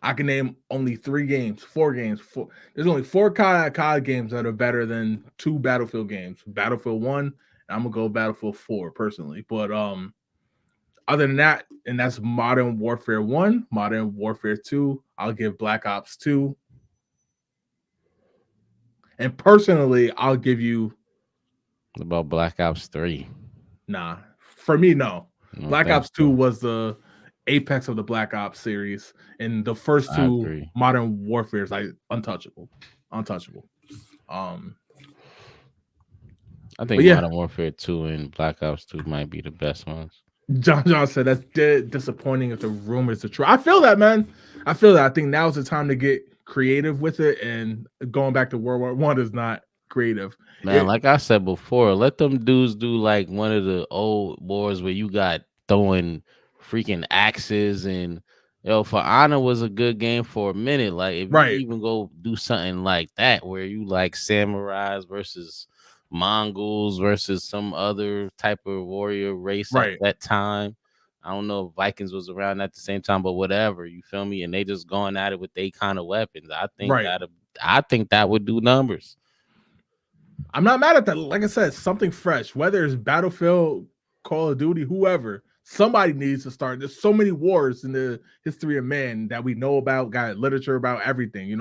I can name only 4 games. There's only 4 COD games that are better than 2 Battlefield games. Battlefield 1, I'm gonna go Battlefield 4 personally. But other than that, and that's Modern Warfare 1, Modern Warfare 2. I'll give Black Ops 2. And personally, I'll give you What about Black Ops 3? Nah. For me, no. No, Black thanks, Ops 2 bro. was the apex of the Black Ops series, and the first I 2 agree. Modern Warfare is like untouchable. I think yeah. Modern Warfare 2 and Black Ops 2 might be the best ones. John said that's disappointing if the rumors are true. I feel that, man. I feel that. I think now's the time to get creative with it, and going back to World War I is not creative. Man, like I said before, let them dudes do like one of the old wars where you got throwing freaking axes and For Honor was a good game for a minute. Like if you even go do something like that where you like samurais versus Mongols versus some other type of warrior race at that time. I don't know if Vikings was around at the same time, but whatever, you feel me? And they just going at it with they kind of weapons. I think that would do numbers. I'm not mad at that. Like I said, something fresh, whether it's Battlefield, Call of Duty, whoever, somebody needs to start. There's so many wars in the history of man that we know about, got literature about everything,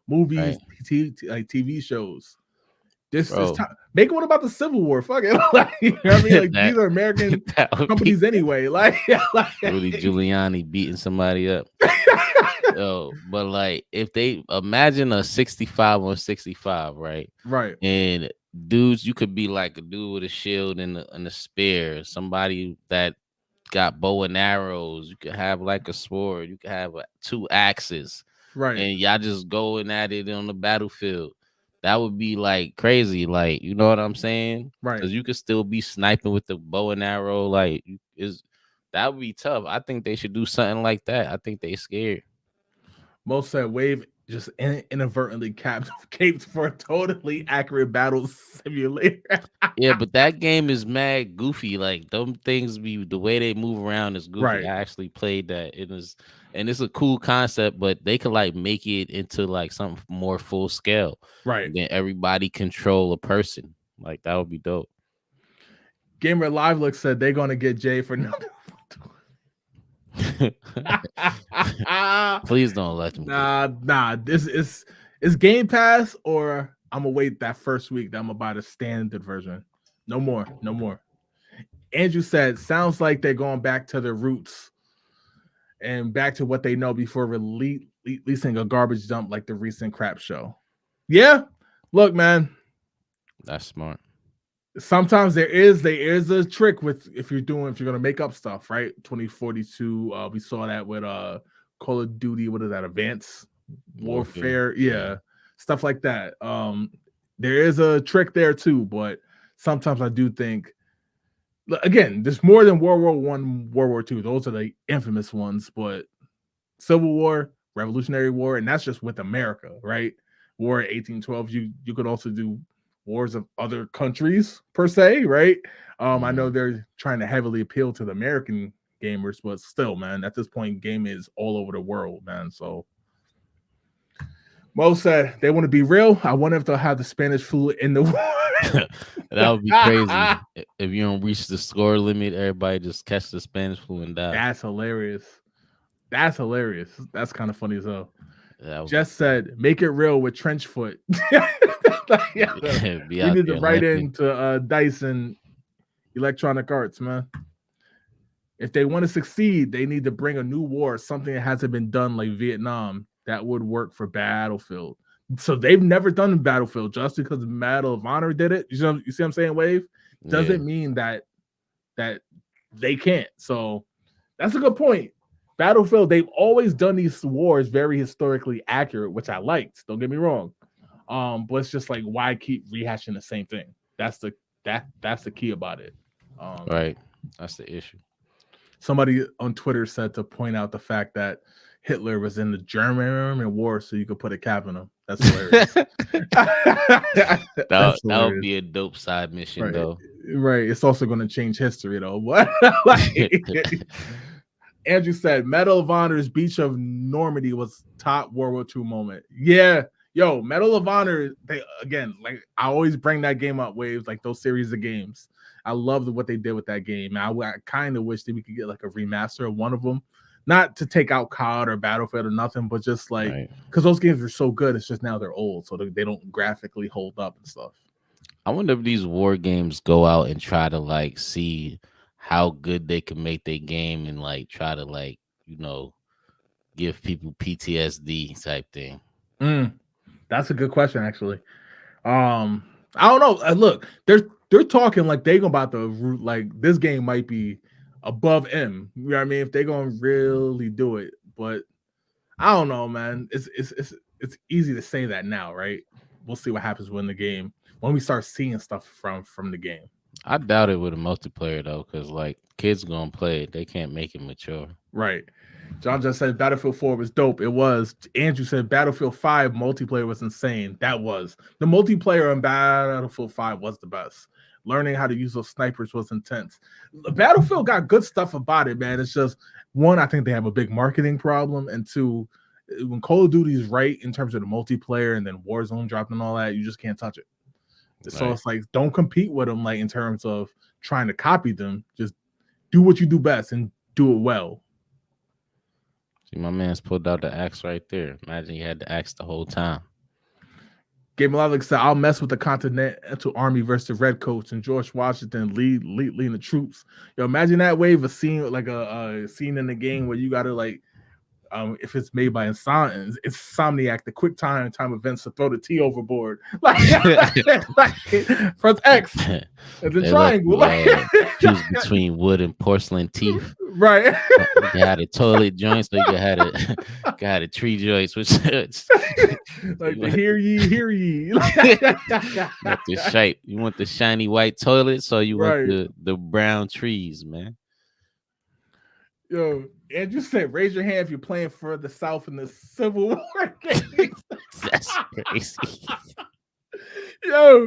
movies, TV shows. This is time. Make one about the Civil War. Fuck it. You know what I mean? Like these are American companies anyway. Like Rudy Giuliani beating somebody up. But like if they imagine a 65 on 65, right? Right. And dudes, you could be like a dude with a shield and a spear, somebody that got bow and arrows. You could have like a sword, you could have 2 axes, right? And y'all just going at it on the battlefield. That would be like crazy, like you know what I'm saying, right? Because you could still be sniping with the bow and arrow, like that would be tough. I think they should do something like that. I think they scared. Most said Wave just inadvertently caped for a totally accurate battle simulator. Yeah, but that game is mad goofy. Like them things be the way they move around is goofy. Right. I actually played that. And it's a cool concept, but they could like make it into like something more full scale. Right. And then everybody control a person. Like that would be dope. Gamer Live Look said they're gonna get Jay for nothing. Please don't let them. Nah. This is Game Pass, or I'm gonna wait that first week that I'm gonna buy the standard version. No more. Andrew said, sounds like they're going back to their roots and back to what they know before releasing a garbage dump like the recent crap show. Yeah, look, man, that's smart. Sometimes there is a trick with if you're gonna make up stuff, right? 2042, we saw that with Call of Duty. What is that? Advanced Warfare, yeah, stuff like that. There is a trick there too, but sometimes I do think, again, there's more than World War I, World War II. Those are the infamous ones, but Civil War, Revolutionary War, and that's just with America, right? War 1812. You could also do wars of other countries per se, right? I know they're trying to heavily appeal to the American gamers, but still, man, at this point, game is all over the world, man. So Mo said they want to be real. I wonder if they'll have the Spanish flu in the war. That would be crazy. If you don't reach the score limit, everybody just catch the Spanish flu and die. That's hilarious. That's kind of funny as hell. Jess said, make it real with trench foot. We need to write into Dyson Electronic Arts, man. if they want to succeed, they need to bring a new war, something that hasn't been done like Vietnam that would work for Battlefield. So they've never done Battlefield just because Medal of Honor did it. You see what I'm saying, Wave? Doesn't mean that they can't. So that's a good point. Battlefield, they've always done these wars very historically accurate, which I liked. Don't get me wrong. But it's just like, why keep rehashing the same thing? That's the key about it. Right. That's the issue. Somebody on Twitter said to point out the fact that Hitler was in the German war, so you could put a cap on him. That's hilarious. that would be a dope side mission, right. though. Right. It's also going to change history, though. What? Andrew said, Medal of Honor's Beach of Normandy was top World War II moment. Yeah. Yo, Medal of Honor, I always bring that game up, Waves, like those series of games. I love what they did with that game. I kind of wish that we could get like a remaster of one of them. Not to take out COD or Battlefield or nothing, but just like, because those games are so good, it's just now they're old, so they don't graphically hold up and stuff. I wonder if these war games go out and try to like see how good they can make their game and like try to like, give people PTSD type thing. That's a good question, actually. I don't know. Look, they're talking like they about to like this game might be above M. You know what I mean? If they're gonna really do it, but I don't know, man. It's easy to say that now, right? We'll see what happens when we start seeing stuff from the game. I doubt it with a multiplayer though, because like kids gonna play it, they can't make it mature. Right. John just said Battlefield 4 was dope. It was. Andrew said Battlefield 5 multiplayer was insane. That was. The multiplayer on Battlefield 5 was the best. Learning how to use those snipers was intense. Battlefield got good stuff about it, man. It's just, one, I think they have a big marketing problem, and two, when Call of Duty is right in terms of the multiplayer and then Warzone dropped and all that, you just can't touch it. Right. So it's like, don't compete with them like in terms of trying to copy them. Just do what you do best and do it well. See, my man's pulled out the axe right there. Imagine he had the axe the whole time. Game Logic said, I'll mess with the Continental Army versus the Redcoats and George Washington leading the troops. Yo, imagine that wave of scene, like a scene in the game where you got to like, if it's made by Insomniac, the quick time events to throw the T overboard. Like press X and the triangle. Choose between wood and porcelain teeth. Right. You had a toilet joint, so you had a tree joints, which like the hear ye. The shape. You want the shiny white toilet, so you want the brown trees, man. Yo, Andrew said, raise your hand if you're playing for the South in the Civil War games. That's crazy. Yo,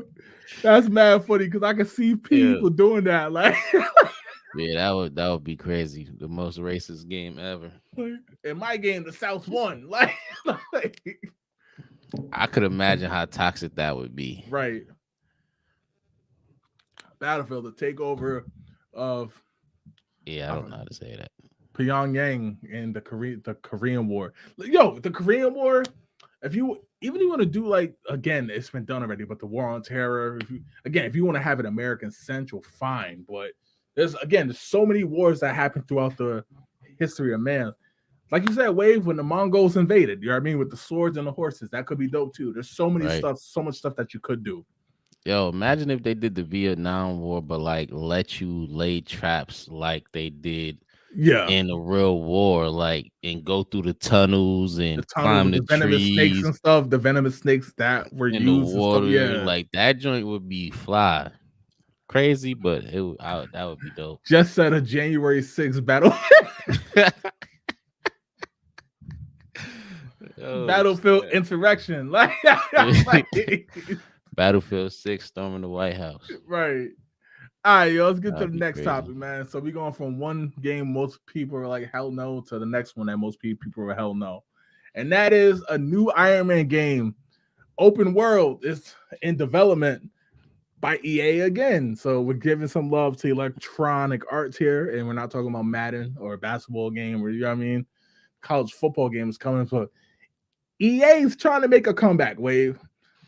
that's mad funny because I can see people doing that. Like, yeah, that would be crazy. The most racist game ever. In my game, the South won. Like I could imagine how toxic that would be. Right. Battlefield, the takeover of. Yeah, I don't know how to say that. Pyongyang and the Korean War. Yo, the Korean War. If you want to do like, again, it's been done already, but the War on Terror. If you want to have it American Central, fine. But there's so many wars that happen throughout the history of man. Like you said, Wave, when the Mongols invaded, you know what I mean, with the swords and the horses, that could be dope too. There's so much stuff that you could do. Yo, imagine if they did the Vietnam War, but like let you lay traps like they did in a real war, like, and go through the tunnels and climb the venomous trees snakes and stuff. The venomous snakes that were in used the water, and stuff, like that joint would be fly. Crazy, but that would be dope. Just said a January 6th battle. Battlefield insurrection, like Battlefield 6 storming the White House. Right. All right, yo, let's get to the next topic, man. So we're going from one game most people are like hell no to the next one that most people are hell no, and that is a new Iron Man game, open world. It's in development by EA again. So we're giving some love to Electronic Arts here, and we're not talking about Madden or a basketball game or, you know what I mean, college football games coming. So EA is trying to make a comeback, Wave.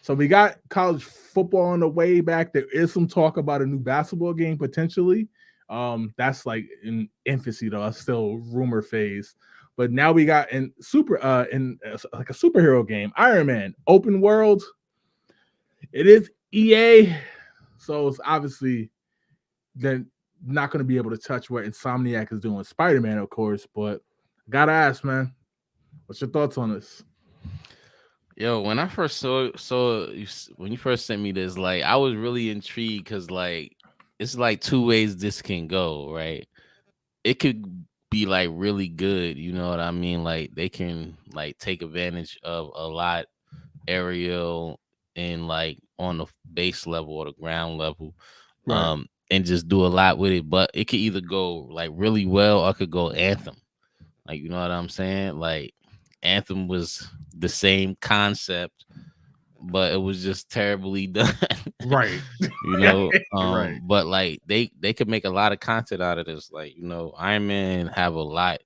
So we got college football on the way back. There is some talk about a new basketball game potentially. That's like in infancy though. That's still rumor phase. But now we got in like a superhero game, Iron Man, open world. It is EA, so it's obviously then not going to be able to touch what Insomniac is doing with Spider-Man, of course. But gotta ask, man, what's your thoughts on this? Yo, when I first saw you, when you first sent me this, like I was really intrigued because like it's like two ways this can go, right? It could be like really good, you know what I mean? Like they can like take advantage of a lot aerial and like on the base level or the ground level, Right. and just do a lot with it. But it could either go like really well or it could go Anthem. Like you know what I'm saying? Like Anthem was the same concept, but it was just terribly done. Right. You know, Right. but like they could make a lot of content out of this. Like you know, Iron Man have a lot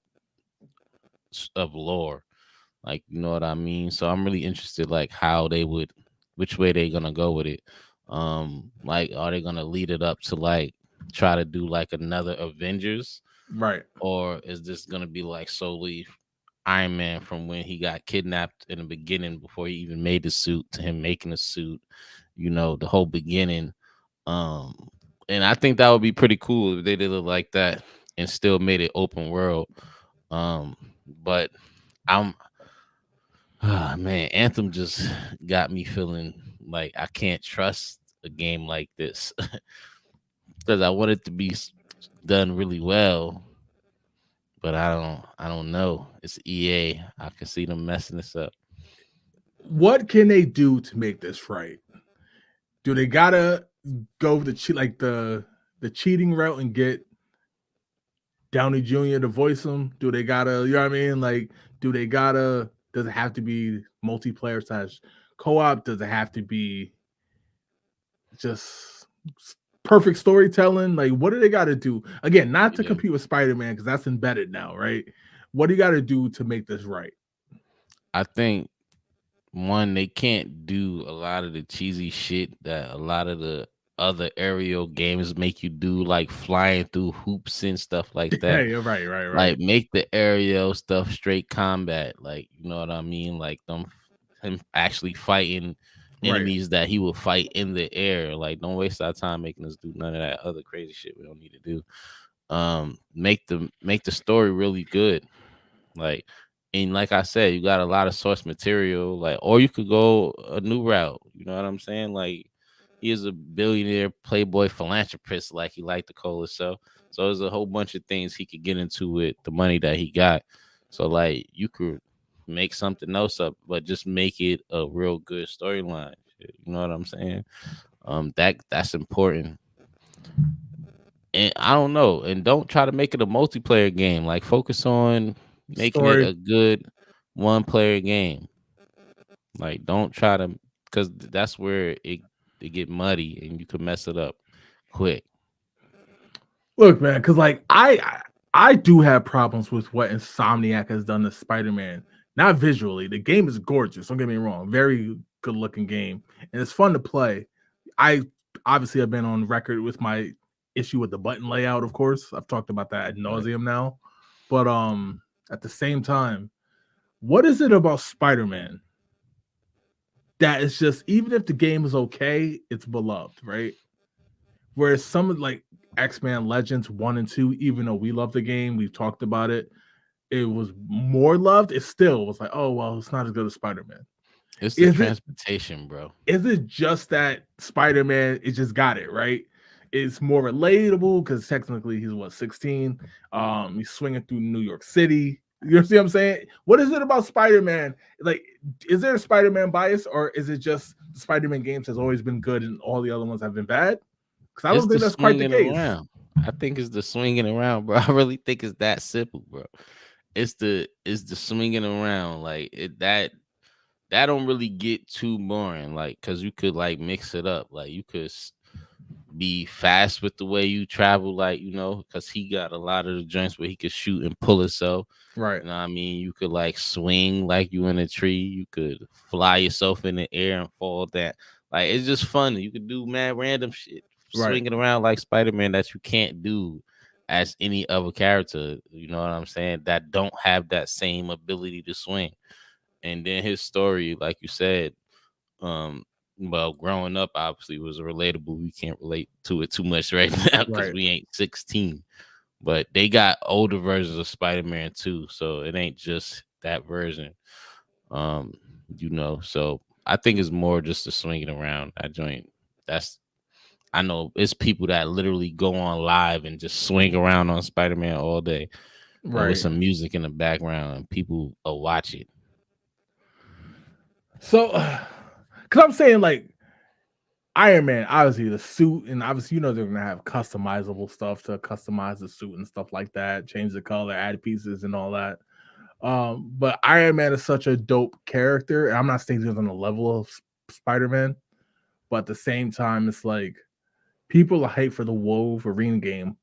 of lore. Like you know what I mean. So I'm really interested, like how they would, which way they gonna go with it. Like are they gonna lead it up to like try to do like another Avengers, Right. or is this gonna be like solely Iron Man from when he got kidnapped in the beginning before he even made the suit to him making the suit, you know, the whole beginning. And I think that would be pretty cool if they did it like that and still made it open world. But I'm man, Anthem just got me feeling like I can't trust a game like this because I want it to be done really well, but I don't know. It's EA. I can see them messing this up. What can they do to make this right? Do they gotta go the cheating route and get Downey Jr. to voice him? Do they gotta, you know what I mean? Like, does it have to be multiplayer / co-op? Does it have to be just perfect storytelling? Like, what do they gotta do? Again, not to compete with Spider-Man, because that's embedded now, right? What do you gotta do to make this right? I think one, they can't do a lot of the cheesy shit that a lot of the other aerial games make you do, like flying through hoops and stuff like that. Hey, right. Like make the aerial stuff straight combat. Like you know what I mean? Like him actually fighting enemies that he will fight in the air. Like don't waste our time making us do none of that other crazy shit we don't need to do. Make the story really good. Like and like I said, you got a lot of source material, like, or you could go a new route. You know what I'm saying? Like, he is a billionaire, playboy, philanthropist, like he liked to call himself. So there's a whole bunch of things he could get into with the money that he got. So like, you could make something else up, but just make it a real good storyline. You know what I'm saying? That's important. And I don't know, and don't try to make it a multiplayer game. Like, focus on making it a good one player game. Like don't try to, because that's where it get muddy and you could mess it up quick. Look, man, because like I do have problems with what Insomniac has done to Spider-Man. Not visually, the game is gorgeous, don't get me wrong, very good looking game, and it's fun to play. I obviously have been on record with my issue with the button layout, of course. I've talked about that ad nauseum now. But at the same time, what is it about Spider-Man that is just, even if the game is okay, it's beloved, right? Whereas some of like X-Men Legends 1 and 2, even though we love the game, we've talked about it, it was more loved. It still was like, oh, well, it's not as good as Spider-Man. It's the transportation, bro. Is it just that Spider-Man, it just got it, right? It's more relatable because technically he's 16. He's swinging through New York City. You see what I'm saying? What is it about Spider-Man? Like, is there a Spider-Man bias, or is it just the Spider-Man games has always been good and all the other ones have been bad? Because I don't think that's quite the case. I think it's the swinging around, bro. I really think it's that simple, bro. It's the swinging around, like that don't really get too boring, like because you could like mix it up, like you could be fast with the way you travel, like you know, because he got a lot of the joints where he could shoot and pull himself. Right. You know what I mean? You could like swing like you in a tree. You could fly yourself in the air and fall down. Like it's just fun. You could do mad random shit, swinging around like Spider-Man that you can't do as any other character. You know what I'm saying? That don't have that same ability to swing. And then his story, like you said, well, growing up obviously was relatable. We can't relate to it too much right now because Right. we ain't 16. But they got older versions of Spider-Man too, so it ain't just that version. You know, so I think it's more just the swinging around that joint. That's I know it's people that literally go on live and just swing around on Spider-Man all day, with Right. some music in the background, and people will watch it. So, because I'm saying like Iron Man, obviously the suit, and obviously they're gonna have customizable stuff to customize the suit and stuff like that, change the color, add pieces, and all that. But Iron Man is such a dope character, and I'm not saying he's on the level of Spider-Man, but at the same time, it's like people are hyped for the Wolverine game.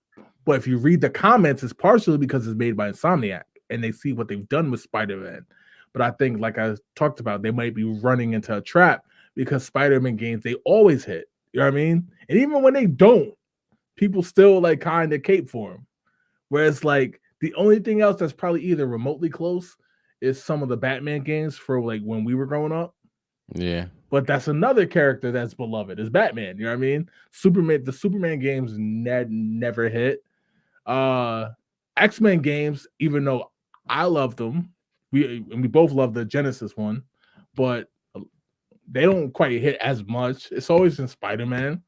But if you read the comments, it's partially because it's made by Insomniac and they see what they've done with Spider-Man. But I think, like I talked about, they might be running into a trap because Spider-Man games, they always hit. You know what I mean? And even when they don't, people still like kind of cape for them. Whereas like the only thing else that's probably either remotely close is some of the Batman games for like when we were growing up. Yeah. But that's another character that's beloved is Batman. You know what I mean? The Superman games never hit. X-Men games, even though I loved them, we both love the Genesis one, but they don't quite hit as much. It's always in Spider-Man.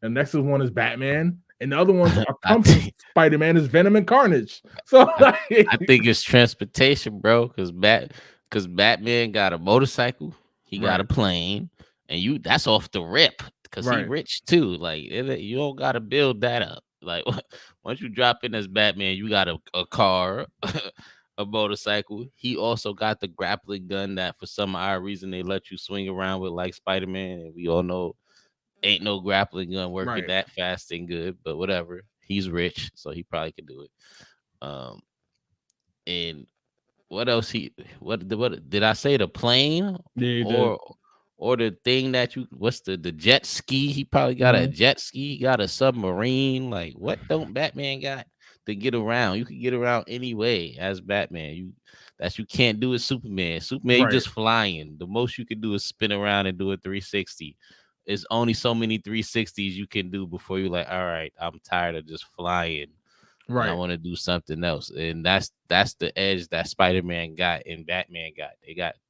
The next one is Batman, and the other ones are come from Spider-Man is Venom and Carnage. So I think it's transportation, bro, because Batman got a motorcycle, he got a plane, and that's off the rip because he rich too. Like you don't gotta build that up. Like once you drop in as Batman, you got a car, a motorcycle. He also got the grappling gun that for some odd reason they let you swing around with like Spider-Man, and we all know ain't no grappling gun working that fast and good, but whatever. He's rich, so he probably could do it. And what else? What did I say? The plane or the thing that what's the jet ski? He probably got a jet ski. He got a submarine. Like what don't Batman got to get around? You can get around any way as Batman. You can't do is Superman. Superman just flying. The most you can do is spin around and do a 360. It's only so many 360s you can do before you're like, all right, I'm tired of just flying. Right. I want to do something else. And that's the edge that Spider-Man got and Batman got.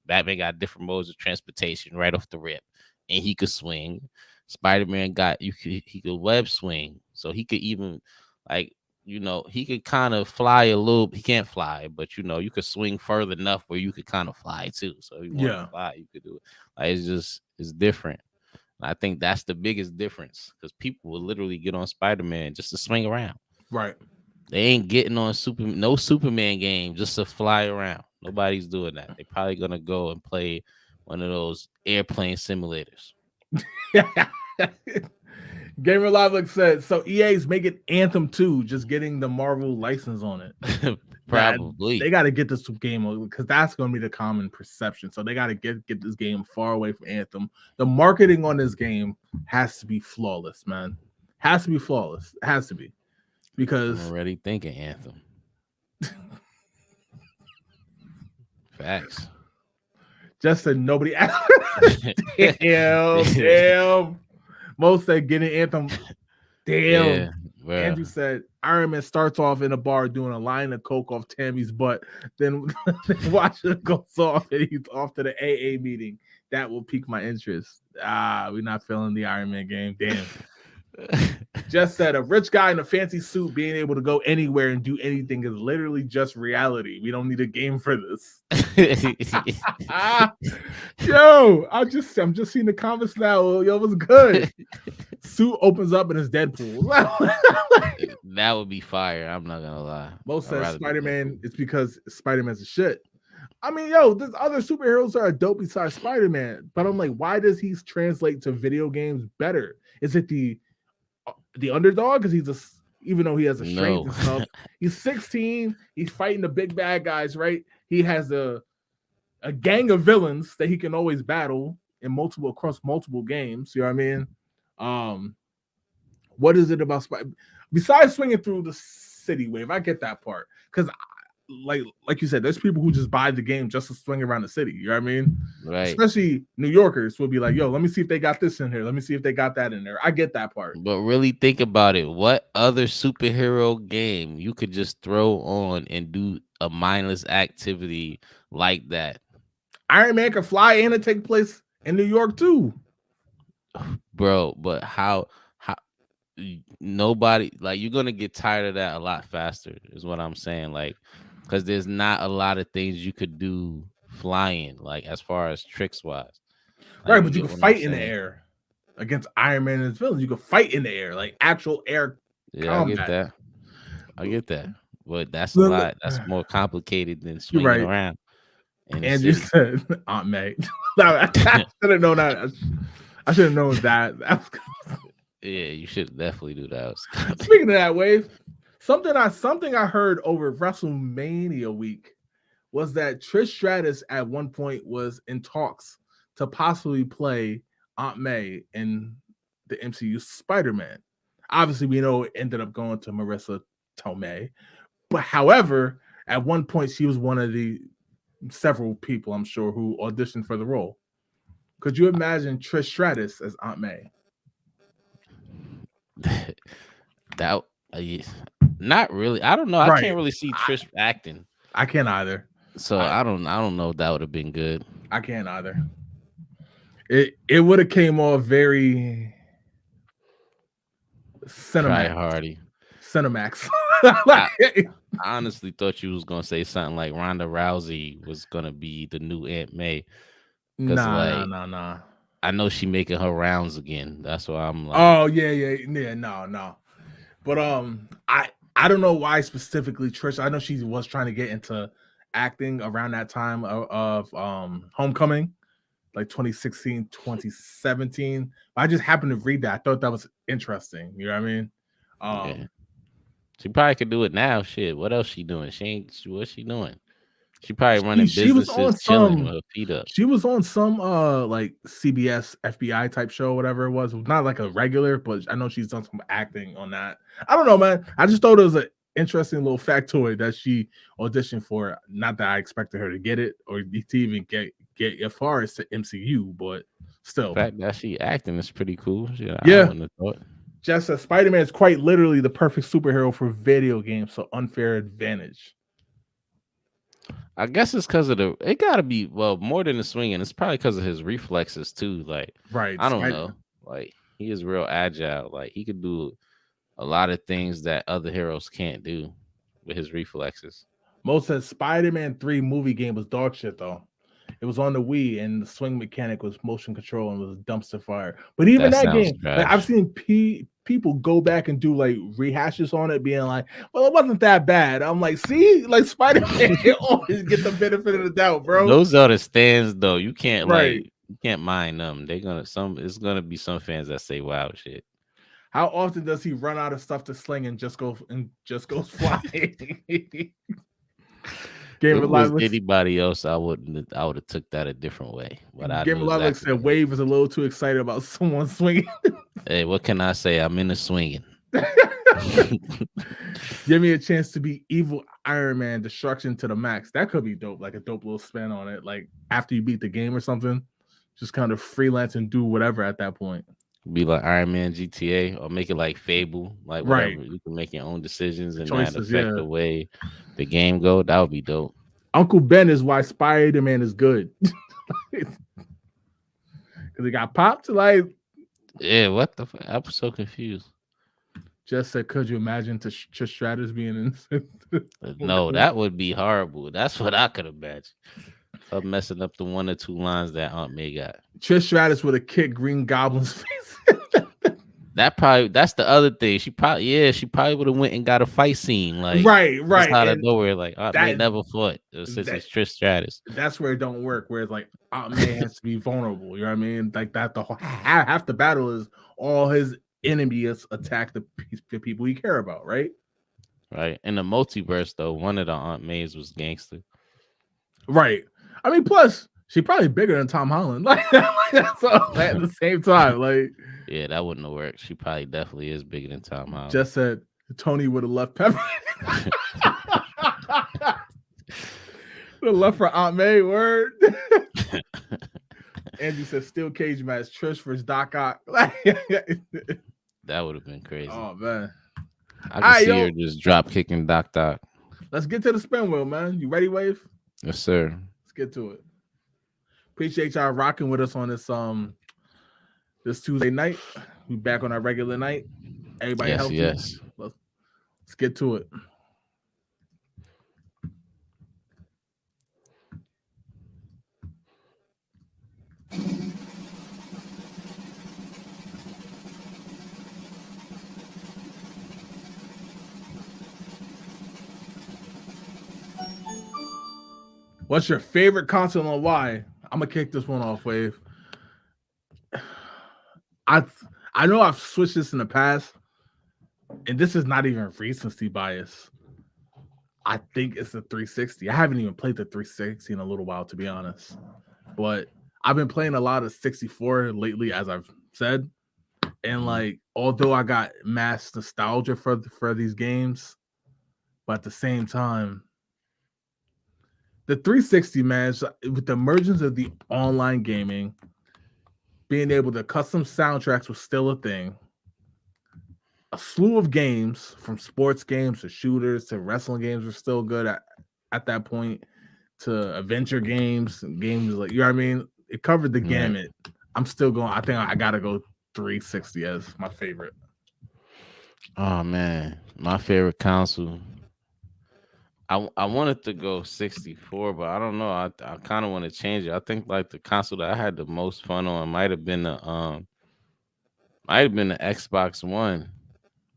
Batman got different modes of transportation right off the rip. And he could swing. Spider-Man he could web swing. So he could even he could kind of fly a little. He can't fly, but you could swing further enough where you could kind of fly too. So if you want to fly, you could do it. Like it's different. I think that's the biggest difference because people will literally get on Spider-Man just to swing around. Right. They ain't getting on no Superman game just to fly around. Nobody's doing that. They're probably gonna go and play one of those airplane simulators. Gamer Live said so. EA's making Anthem 2, just getting the Marvel license on it. Probably they got to get this game because that's going to be the common perception. So they got to get this game far away from Anthem. The marketing on this game has to be flawless, man. Has to be flawless. It has to be because I'm already thinking Anthem. Facts. Just so nobody. Damn. Most said getting Anthem. Damn. Yeah, Andrew said Iron Man starts off in a bar doing a line of coke off Tammy's butt, then watch it goes off and he's off to the AA meeting. That will pique my interest. We're not feeling the Iron Man game. Damn. Just said a rich guy in a fancy suit being able to go anywhere and do anything is literally just reality. We don't need a game for this. Yo, I'm just seeing the comments now. Yo, what's good? Suit opens up and it's Deadpool. That would be fire. I'm not gonna lie. Most says Spider-Man. It's because Spider-Man's a shit. I mean, yo, there's other superheroes that are dope besides Spider-Man, but I'm like, why does he translate to video games better? Is it the underdog? Because even though he has a strength and stuff, he's 16. He's fighting the big bad guys, right? He has a gang of villains that he can always battle across multiple games. You know what I mean? What is it about besides swinging through the city wave. I get that part because, like you said, there's people who just buy the game just to swing around the city. You know what I mean? Right. Especially New Yorkers will be like, "Yo, let me see if they got this in here. Let me see if they got that in there." I get that part. But really think about it. What other superhero game you could just throw on and do a mindless activity like that? Iron Man can fly and it take place in New York too. Bro, but how nobody, like, you're gonna get tired of that a lot faster, is what I'm saying. Like, because there's not a lot of things you could do flying, like as far as tricks wise. Like, Right, but you get can what I'm fight in the saying? air against Iron Man and his villains. You can fight in the air, like actual air Yeah, I get combat. that. I get that. But that's a Look, lot. That's more complicated than You're swinging right. around in the And you city. said Aunt May. I should have known that. I should have known that. Yeah, you should definitely do that. Speaking of that, Wave, something I heard over WrestleMania week was that Trish Stratus at one point was in talks to possibly play Aunt May in the MCU Spider-Man. Obviously, we know it ended up going to Marissa Tomei, but however, at one point she was one of the several people, I'm sure, who auditioned for the role. Could you imagine Trish Stratus as Aunt May? That not really. I don't know. I Right. can't really see Trish acting. I can't either. So I don't know if that would have been good. I can't either. It would have came off very Try Cinemax. hardy. Cinemax. I honestly thought you was gonna say something like Ronda Rousey was gonna be the new Aunt May. Nah. I know she making her rounds again. That's why I'm like, Oh yeah. No. But I don't know why specifically Trish. I know she was trying to get into acting around that time of Homecoming, like 2016, 2017. I just happened to read that. I thought that was interesting. You know what I mean? yeah. She probably could do it now. Shit, what else she doing? What's she doing? She probably running businesses, chilling with her feet up. She was on some like CBS FBI type show, whatever it was. Not like a regular, but I know she's done some acting on that. I don't know, man. I just thought it was an interesting little factoid that she auditioned for. Not that I expected her to get it or to even get as far as the MCU, but still. The fact that she acting is pretty cool. Yeah. I wouldn't have thought. Just says Spider-Man is quite literally the perfect superhero for video games, so unfair advantage. I guess it's because of it gotta be, well, more than the swinging. It's probably because of his reflexes too. Like, right. I don't know. Like, he is real agile. Like, he could do a lot of things that other heroes can't do with his reflexes. Most said Spider-Man 3 movie game was dog shit though. It was on the Wii and the swing mechanic was motion control and was dumpster fire. But even that game, like, I've seen people go back and do like rehashes on it, being like, "Well, it wasn't that bad." I'm like, "See, like Spider-Man always get the benefit of the doubt, bro." Those are the stands, though. You can't Right. like, you can't mind them. It's gonna be some fans that say wild shit. How often does he run out of stuff to sling and just goes flying? If it was anybody else, I would have took that a different way. But I Game of Life said Wave is a little too excited about someone swinging. Hey, what can I say? I'm in the swinging. Give me a chance to be evil Iron Man, destruction to the max. That could be dope, like a dope little spin on it. Like after you beat the game or something, just kind of freelance and do whatever at that point. Be like Iron Man GTA, or make it like Fable, like whatever. Right. You can make your own decisions and not affect the way the game go. That would be dope. Uncle Ben is why Spider-Man is good. Because he got popped. Like, yeah, what the fuck? I'm so confused. Just said, could you imagine Trish Stratus being in? No, that would be horrible. That's what I could imagine. Of messing up the 1 or 2 lines that Aunt May got. Trish Stratus would have kicked Green Goblin's face. That's the other thing. She probably would have went and got a fight scene. Like, right. Out of nowhere, like Aunt May never fought since it's Trish Stratus. That's where it don't work. Where it's like Aunt May has to be vulnerable. You know what I mean? Like that. The whole half the battle is all his enemies attack the people he care about. Right. Right. In the multiverse, though, one of the Aunt Mays was gangster. Right. I mean, plus she's probably bigger than Tom Holland. Like that's all at the same time. Like, yeah, that wouldn't have worked. She probably definitely is bigger than Tom Holland. Just said Tony would have left Pepper. The left for Aunt May, word. Andrew says steel cage match, Trish versus Doc Ock. That would have been crazy. Oh man. I can Alright, see yo. her just drop kicking Doc. Let's get to the spin wheel, man. You ready, Wave? Yes, sir. Let's get to it. Appreciate y'all rocking with us on this Tuesday night. We back on our regular night. Everybody Yes, healthy? yes. Let's get to it. What's your favorite console and why? I'm gonna kick this one off, Wave. I know I've switched this in the past, and this is not even recency bias. I think it's the 360. I haven't even played the 360 in a little while, to be honest. But I've been playing a lot of 64 lately, as I've said. And like, although I got mass nostalgia for these games, but at the same time, the 360, man, with the emergence of the online gaming, being able to custom soundtracks was still a thing. A slew of games, from sports games to shooters to wrestling games, were still good at that point, to adventure games and games like, you know what I mean? It covered the gamut. I'm still going. I think I gotta go 360 as my favorite. Oh man, my favorite console. I wanted to go 64, but I don't know. I kind of want to change it. I think like the console that I had the most fun on might have been the Xbox One.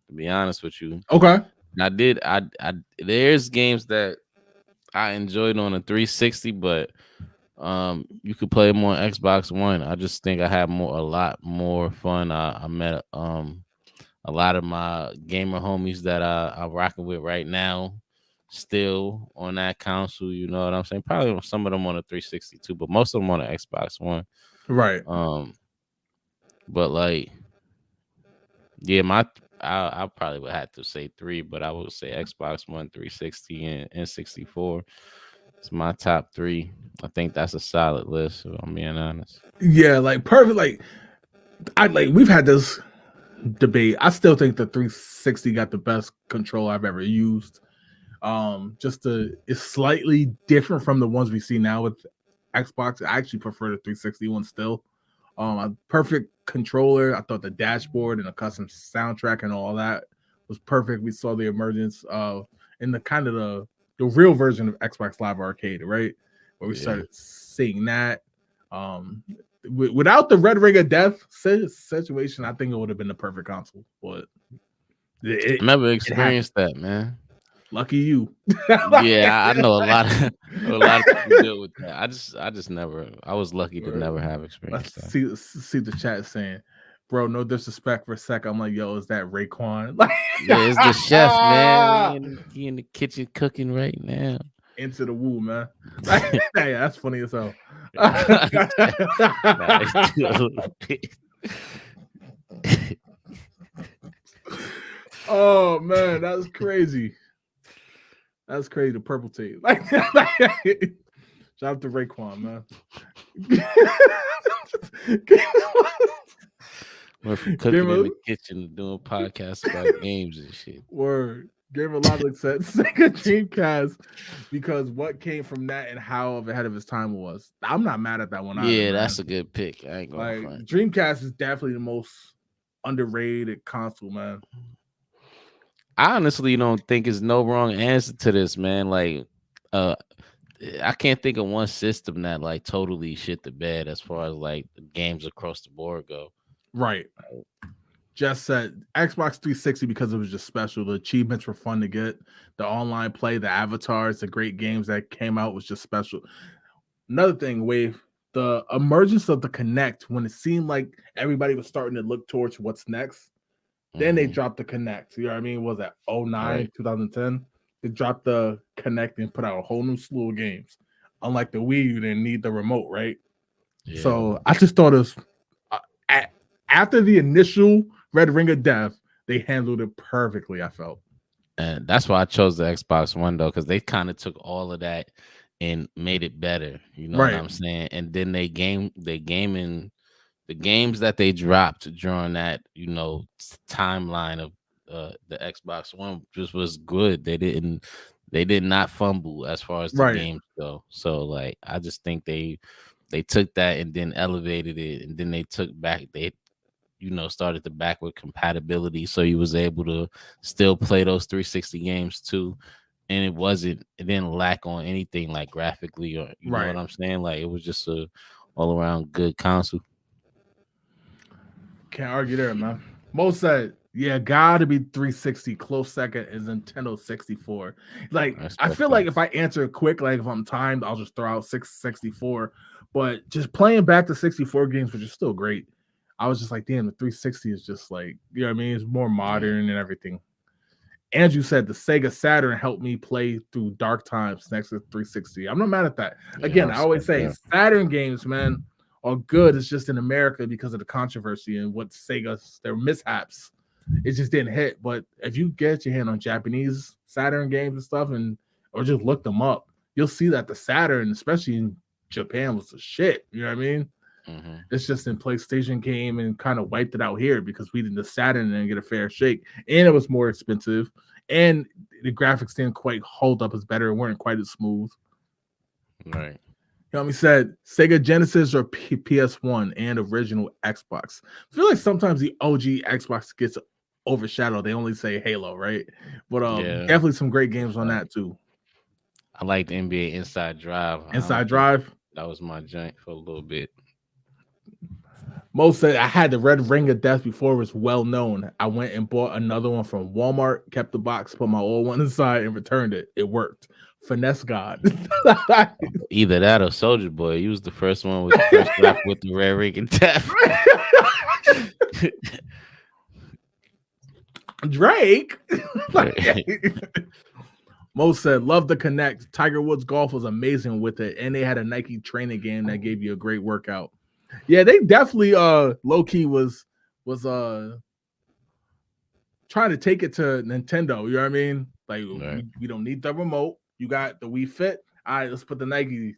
To be honest with you, Okay. And there's games that I enjoyed on a 360, but you could play them on Xbox One. I just think I had a lot more fun. I met a lot of my gamer homies that I'm rocking with right now, still on that console. You know what I'm saying? Probably some of them on a 360 too, but most of them on the Xbox One. Right. But like, yeah, I probably would have to say 3, but I would say Xbox One, 360, and 64. It's my top 3. I think that's a solid list, if I'm being honest. Yeah, like perfect. We've had this debate. I still think the 360 got the best control I've ever used. It's slightly different from the ones we see now with Xbox. I actually prefer the 360 one still. A perfect controller. I thought the dashboard and the custom soundtrack and all that was perfect. We saw the emergence of in the kind of the real version of Xbox Live Arcade, right? Where we started seeing that. Without the Red Ring of Death situation, I think it would have been the perfect console. But I never experienced that, man. Lucky you. Yeah, I know a lot of people deal with that. I just never. I was lucky to never have experienced that. See the chat saying, bro, no disrespect for a sec. I'm like, yo, is that Raekwon? Yeah, it's the chef, man. He in the kitchen cooking right now. Into the woo, man. Yeah, that's funny as hell. Oh man, that's crazy. That's crazy. The purple tape. Shout out to Raekwon, man. Went from cooking in the kitchen to doing podcasts about games and shit. Word. Gamer Logic said Sega Dreamcast because what came from that and how ahead of his time was. I'm not mad at that one. Yeah, that's a good pick. I ain't going like Dreamcast is definitely the most underrated console, man. I honestly don't think there's no wrong answer to this, man. Like, I can't think of one system that like totally shit the bed as far as like the games across the board go. Right. Just said Xbox 360 because it was just special. The achievements were fun to get. The online play, the avatars, the great games that came out was just special. Another thing, Wave, the emergence of the Kinect when it seemed like everybody was starting to look towards what's next. Then they dropped the Kinect. You know what I mean? Was that 09, 2010? They dropped the Kinect and put out a whole new slew of games. Unlike the Wii, you didn't need the remote, right? Yeah. So I just thought it was after the initial Red Ring of Death, they handled it perfectly, I felt. And that's why I chose the Xbox One though, because they kind of took all of that and made it better. You know what Right. I'm saying? And then the games that they dropped during that, timeline of the Xbox One just was good. They did not fumble as far as the Right. games go. So like I just think they took that and then elevated it, and then they started the backward compatibility, so you was able to still play those 360 games too. And it didn't lack on anything like graphically, or you know Right. what I'm saying? Like it was just a all around good console. Can't argue there, man. Mo said, yeah, gotta be 360. Close second is Nintendo 64. Like, That's I feel like if I answer quick, like if I'm timed, I'll just throw out 664. But just playing back the 64 games, which is still great, I was just like, damn, the 360 is just like, you know what I mean? It's more modern and everything. Andrew said the Sega Saturn helped me play through dark times next to 360. I'm not mad at that. Again, I always say Saturn games, man, are good. It's just in America because of the controversy and what their mishaps. It just didn't hit. But if you get your hand on Japanese Saturn games and stuff, or just look them up, you'll see that the Saturn, especially in Japan, was the shit. You know what I mean? Mm-hmm. It's just in PlayStation came and kind of wiped it out here because the Saturn didn't get a fair shake, and it was more expensive, and the graphics didn't quite hold up as better and weren't quite as smooth. Right. You know what I mean? Said Sega Genesis or PS1 and original Xbox. I feel like sometimes the OG Xbox gets overshadowed. They only say Halo, right? But definitely some great games on that too. I like the NBA Inside Drive. Inside Drive. That was my joint for a little bit. Mo said I had the Red Ring of Death before it was well known. I went and bought another one from Walmart, kept the box, put my old one inside, and returned it. It worked. Finesse God. Either that or Soldier Boy. He was the first one with the first rap with the Red Ring of Death. Drake. Mo said, love the connect. Tiger Woods golf was amazing with it, and they had a Nike training game that gave you a great workout. Yeah, they definitely low key was trying to take it to Nintendo. You know what I mean? Like we don't need the remote. You got the Wii Fit. All right, let's put the Nike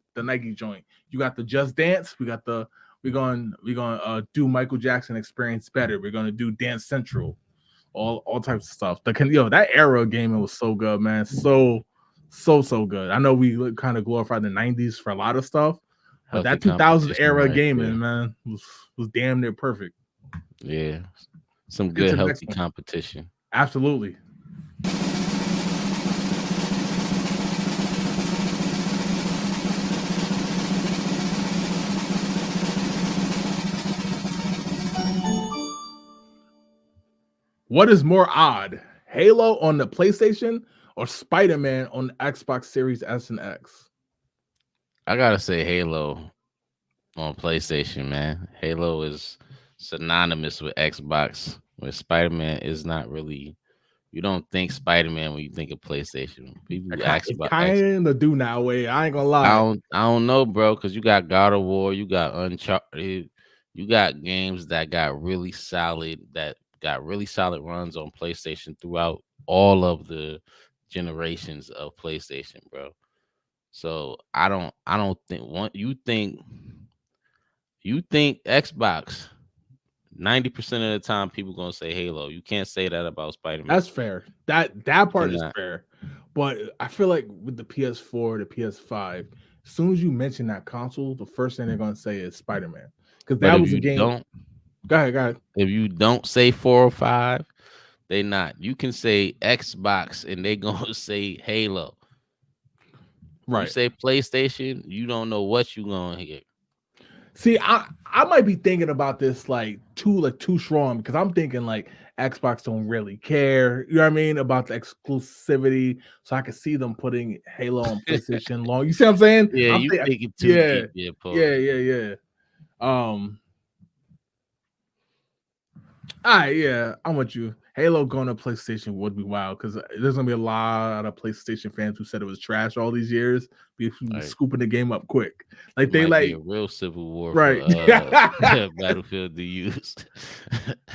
joint. You got the Just Dance. We're gonna do Michael Jackson Experience better. We're gonna do Dance Central. All types of stuff. That era of gaming was so good, man. So good. I know we kind of glorified the 90s for a lot of stuff, but that 2000s era gaming, man, was damn near perfect. Yeah, some good healthy competition. Absolutely. What is more odd, Halo on the PlayStation or Spider-Man on the Xbox Series S and X? I gotta say Halo on PlayStation, man. Halo is synonymous with Xbox, where Spider-Man is not really. You don't think Spider-Man when you think of PlayStation. People ask about kind of do now. Way I ain't gonna lie. I don't know, bro, because you got God of War, you got Uncharted, you got games that got really solid runs on PlayStation throughout all of the generations of PlayStation, bro. So I don't think you think Xbox. 90% of the time, people gonna say Halo. You can't say that about Spider-Man. That's fair. That part is fair. But I feel like with the PS4, the PS5, as soon as you mention that console, the first thing they're gonna say is Spider-Man, because that was a game. Go ahead. If you don't say 4 or 5, they not. You can say Xbox and they gonna say Halo. Right. You say PlayStation, you don't know what you gonna hear. See, I might be thinking about this too strong, because I'm thinking like Xbox don't really care, you know what I mean, about the exclusivity. So I can see them putting Halo on PlayStation long. You see what I'm saying? Yeah, you thinking too. Yeah. All right, yeah, I'm with you. Halo going to PlayStation would be wild, because there's gonna be a lot of PlayStation fans who said it was trash all these years, scooping the game up quick. Like they be a real civil war, right? For, Battlefield to use.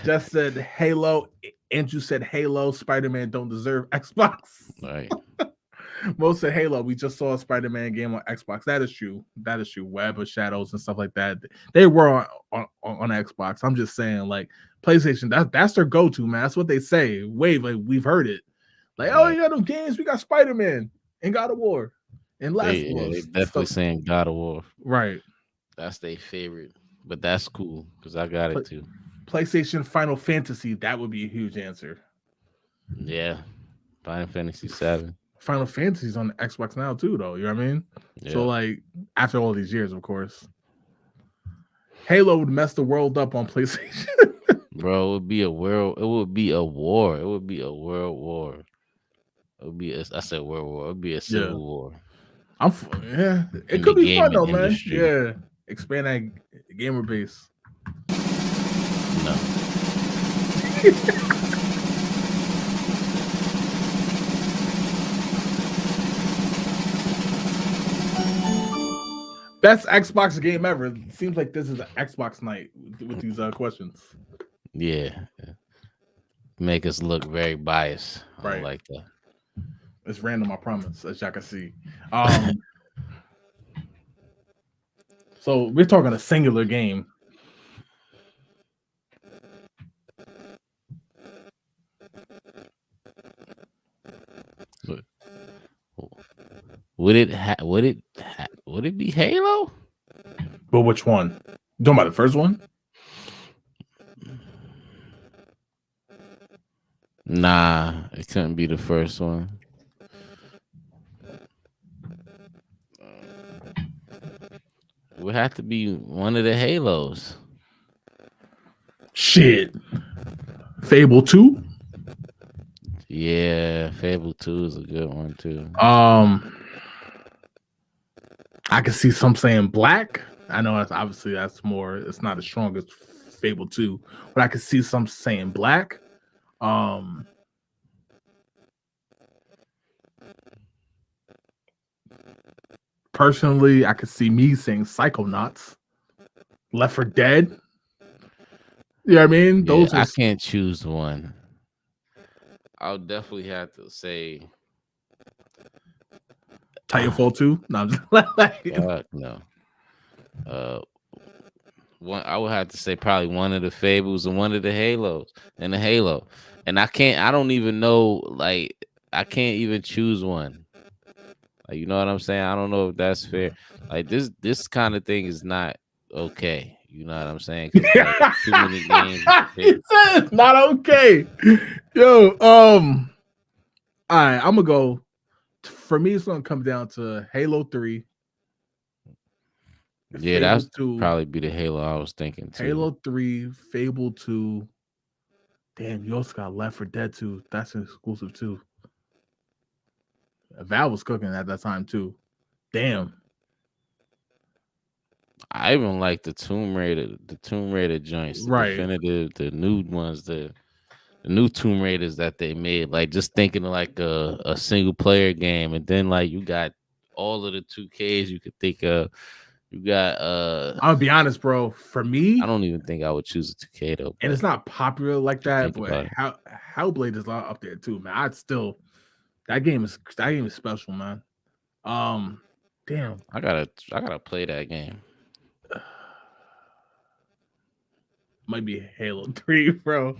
Just said Halo Andrew said Halo. Spider-Man don't deserve Xbox. Right. Most said Halo. We just saw a Spider-Man game on Xbox. That is true. That is true. Web of Shadows and stuff like that. They were on Xbox. I'm just saying, like PlayStation. That's their go-to, man. That's what they say. Wave, like we've heard it. Like, oh, you got no games. We got Spider-Man and God of War and Last of They Us. definitely saying God of War. Right. That's their favorite, but that's cool because I got it too. PlayStation Final Fantasy. That would be a huge answer. Yeah, Final Fantasy 7. Final Fantasy's on the Xbox now too, though. You know what I mean? Yeah. So like after all these years, of course. Halo would mess the world up on PlayStation. Bro, it would be a world. It would be a war. It would be a world war. It would be. I said world war. It would be a civil war. Yeah, it In could the be fun though, gaming industry. man. Yeah, expand that gamer base. No. Best Xbox game ever. It seems like this is an Xbox night with these questions. Yeah. Make us look very biased. I Right. don't like that. It's random, I promise, as y'all can see. So we're talking a singular game. Would it be Halo? But which one? You talking about the first one? Nah, it couldn't be the first one. It would have to be one of the Halos. Shit. Fable 2? Yeah, Fable 2 is a good one too. I can see some saying Black. I know that's more, it's not as strong as Fable 2, but I can see some saying Black. Personally, I could see me saying Psychonauts, Left 4 Dead. You know what I mean? Those I can't choose one. I'll definitely have to say Titanfall 2. No, I'm just fuck no. One I would have to say probably one of the Fables and one of the Halos and the Halo. And I don't even know, like I can't even choose one. Like, you know what I'm saying? I don't know if that's fair. Like this kind of thing is not okay. You know what I'm saying? 'Cause, like, too many games. It's not okay. Yo, all right, I'm gonna go. For me, it's gonna come down to Halo 3. Yeah, that's probably be the Halo I was thinking too. Halo 3, Fable 2. Damn, you also got Left 4 Dead 2. That's an exclusive too. Valve was cooking at that time too. Damn. I even like the Tomb Raider joints, the Right. definitive, the new ones, the new Tomb Raiders that they made. Like just thinking of like a single player game, and then like you got all of the 2Ks you could think of. You got I'll be honest, bro. For me, I don't even think I would choose a 2K though. And it's not popular like that, think but Hellblade is up there too, man. That game is special, man. Damn. I gotta play that game. Might be Halo 3, bro.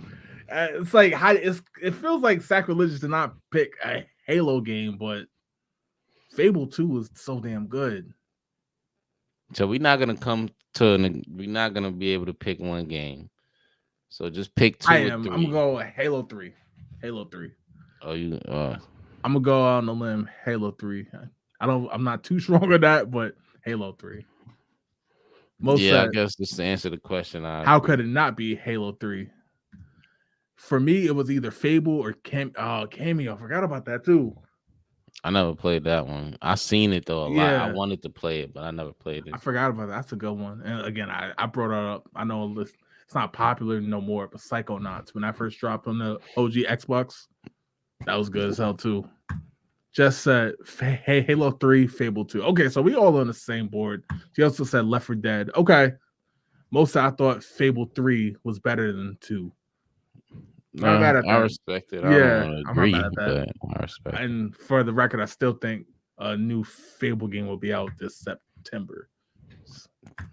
It's like it feels like sacrilegious to not pick a Halo game, but Fable 2 is so damn good. So we're not gonna be able to pick one game. So just pick 2 or 3. I'm gonna go Halo 3. Halo 3. Oh, you I'm gonna go out on a limb, Halo 3. I'm not too strong on that, but Halo 3. I guess just to answer the question, how could it not be Halo 3? For me, it was either Fable or Cameo. I forgot about that too. I never played that one. I seen it though a lot. I wanted to play it, but I never played it. I forgot about that. That's a good one. And again, I brought that up. I know it's not popular no more, but Psychonauts, when I first dropped on the OG Xbox, that was good as hell too. Just said Halo 3, Fable 2. Okay, so we all on the same board. She also said Left 4 Dead. Okay. Most I thought Fable 3 was better than 2. Not bad at I that. respect it. I Yeah, don't want to I'm not agree, bad at that. but I respect it. And for the record, I still think a new Fable game will be out this September.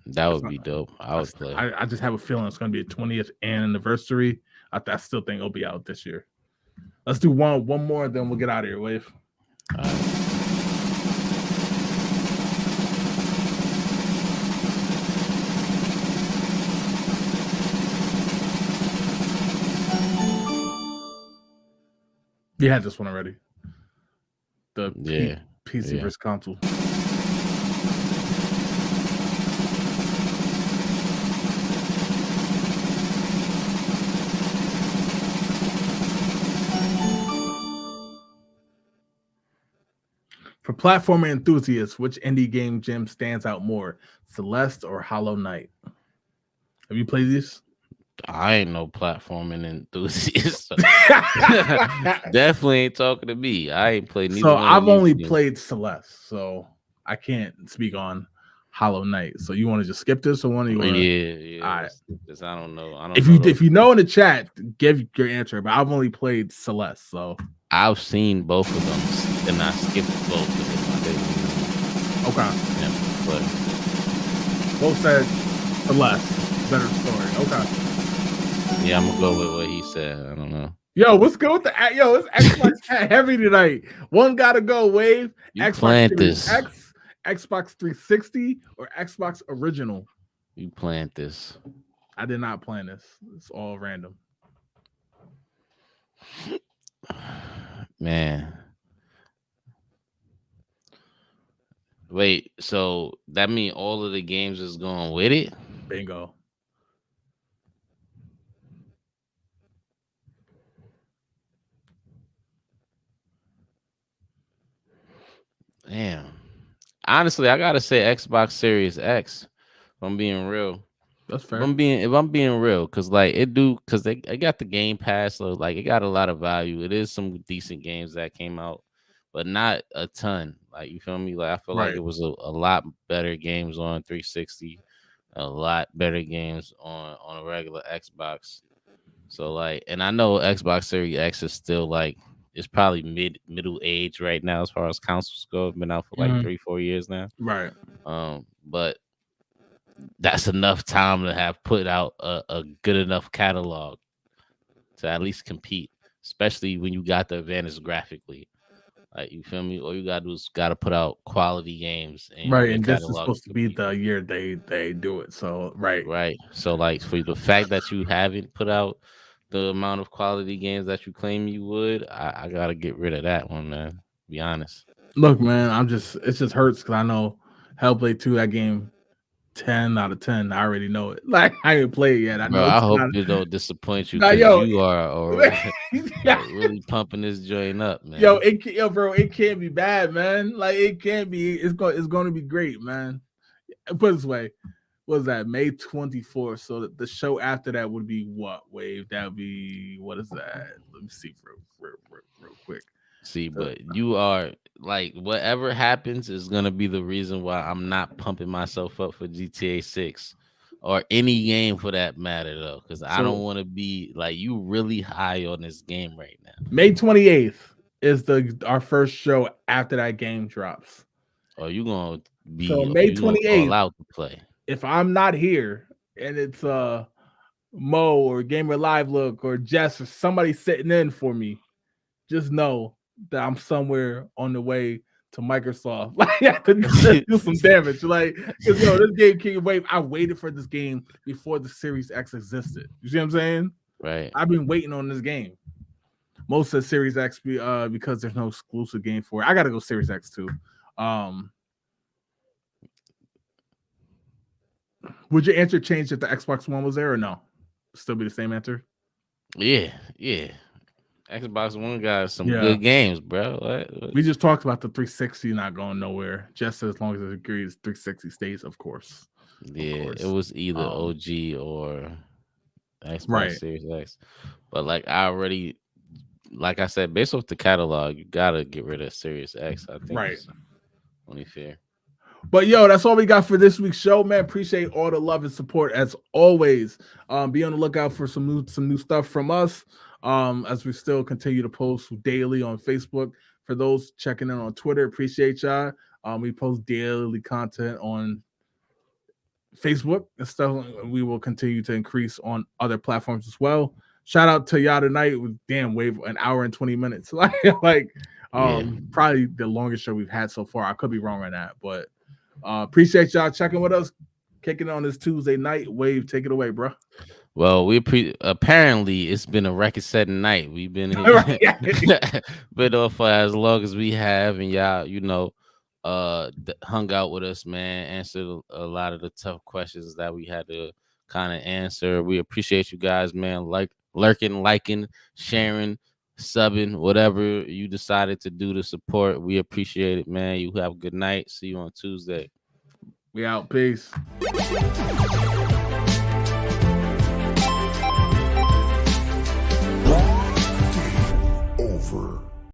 That would be dope. I would play. I just have a feeling it's going to be a 20th anniversary. I still think it'll be out this year. Let's do one more, then we'll get out of here, Wave. All right. You had this one already. The Yeah. PC versus console. For platformer enthusiasts, which indie game gem stands out more, Celeste or Hollow Knight? Have you played these? I ain't no platforming enthusiast. Definitely ain't talking to me. I ain't played neither. So one I've of these only games. played Celeste, so I can't speak on Hollow Knight. So you want to just skip this, or one of you? Yeah. All right. Because I don't know. If you know in the chat, give your answer. But I've only played Celeste, so I've seen both of them, and I skipped both of them. I didn't. Okay. Yeah, but Both said Celeste, better story. Okay. yeah, I'm gonna go with what he said. I don't know. Yo, what's good with the it's Xbox heavy tonight. One gotta go, Wave. You Xbox planned Series this. X, Xbox 360, or Xbox Original? You planned this. I did not plan this. It's all random. Man. Wait, so that means all of the games is going with it? Bingo. Damn. Honestly, I gotta say Xbox Series X. If I'm being real. That's fair. If I'm being real, because like it got the Game Pass, so like it got a lot of value. It is some decent games that came out, but not a ton. Like, you feel me? Like, I feel like it was a lot better games on 360, a lot better games on a regular Xbox. So like, and I know Xbox Series X is still like, it's probably middle age right now as far as consoles go. It's been out for like 3-4 years now. Right. But that's enough time to have put out a good enough catalog to at least compete, especially when you got the advantage graphically. Like, you feel me? All you gotta do is gotta put out quality games. And this is supposed to be the year they do it. So right. So like, for the fact that you haven't put out the amount of quality games that you claim you would, I gotta get rid of that one, man. Be honest. Look, man, it just hurts because I know Hellblade 2, that game, 10 out of 10. I already know it. Like, I ain't played yet. I hope it don't disappoint you, because you are really pumping this joint up, man. Bro, it can't be bad, man. Like, it can't be. It's going to be great, man. Put it this way. What was that? May 24th. So the show after that would be what, Wave? That would be, what is that? Let me see real quick. See, but you are like, whatever happens is gonna be the reason why I'm not pumping myself up for GTA 6 or any game for that matter, though, because I don't want to be like, you really high on this game right now. May 28th is our first show after that game drops. Oh, you gonna be May 28th allowed to play? If I'm not here and it's Mo or Gamer Live Look or Jess or somebody sitting in for me, just know that I'm somewhere on the way to Microsoft. Like, I have to do some damage. Like, this game can't wait. I waited for this game before the Series X existed. You see what I'm saying? Right. I've been waiting on this game. Most of the Series X because there's no exclusive game for it. I gotta go Series X too. Would your answer change if the Xbox One was there or no? Still be the same answer? Yeah. Xbox One got some good games, bro. What? We just talked about the 360 not going nowhere. Just as long as it agrees 360 stays, of course. Yeah, it was either OG or Xbox Series X. But like, like I said, based off the catalog, you gotta get rid of Series X. I think it's only fair. But that's all we got for this week's show, man. Appreciate all the love and support as always. Be on the lookout for some new stuff from us. As we still continue to post daily on Facebook. For those checking in on Twitter, appreciate y'all. We post daily content on Facebook and stuff. We will continue to increase on other platforms as well. Shout out to y'all tonight with damn Wave, an hour and 20 minutes. Probably the longest show we've had so far. I could be wrong on that, but appreciate y'all checking with us, kicking on this Tuesday night. Wave, take it away, bro. Well, apparently it's been a record-setting night. We've been been off for as long as we have, and y'all, hung out with us, man. Answered a lot of the tough questions that we had to kind of answer. We appreciate you guys, man. Like lurking, liking, sharing, subbing, whatever you decided to do to support. We appreciate it, man. You have a good night. See you on Tuesday. We out. Peace.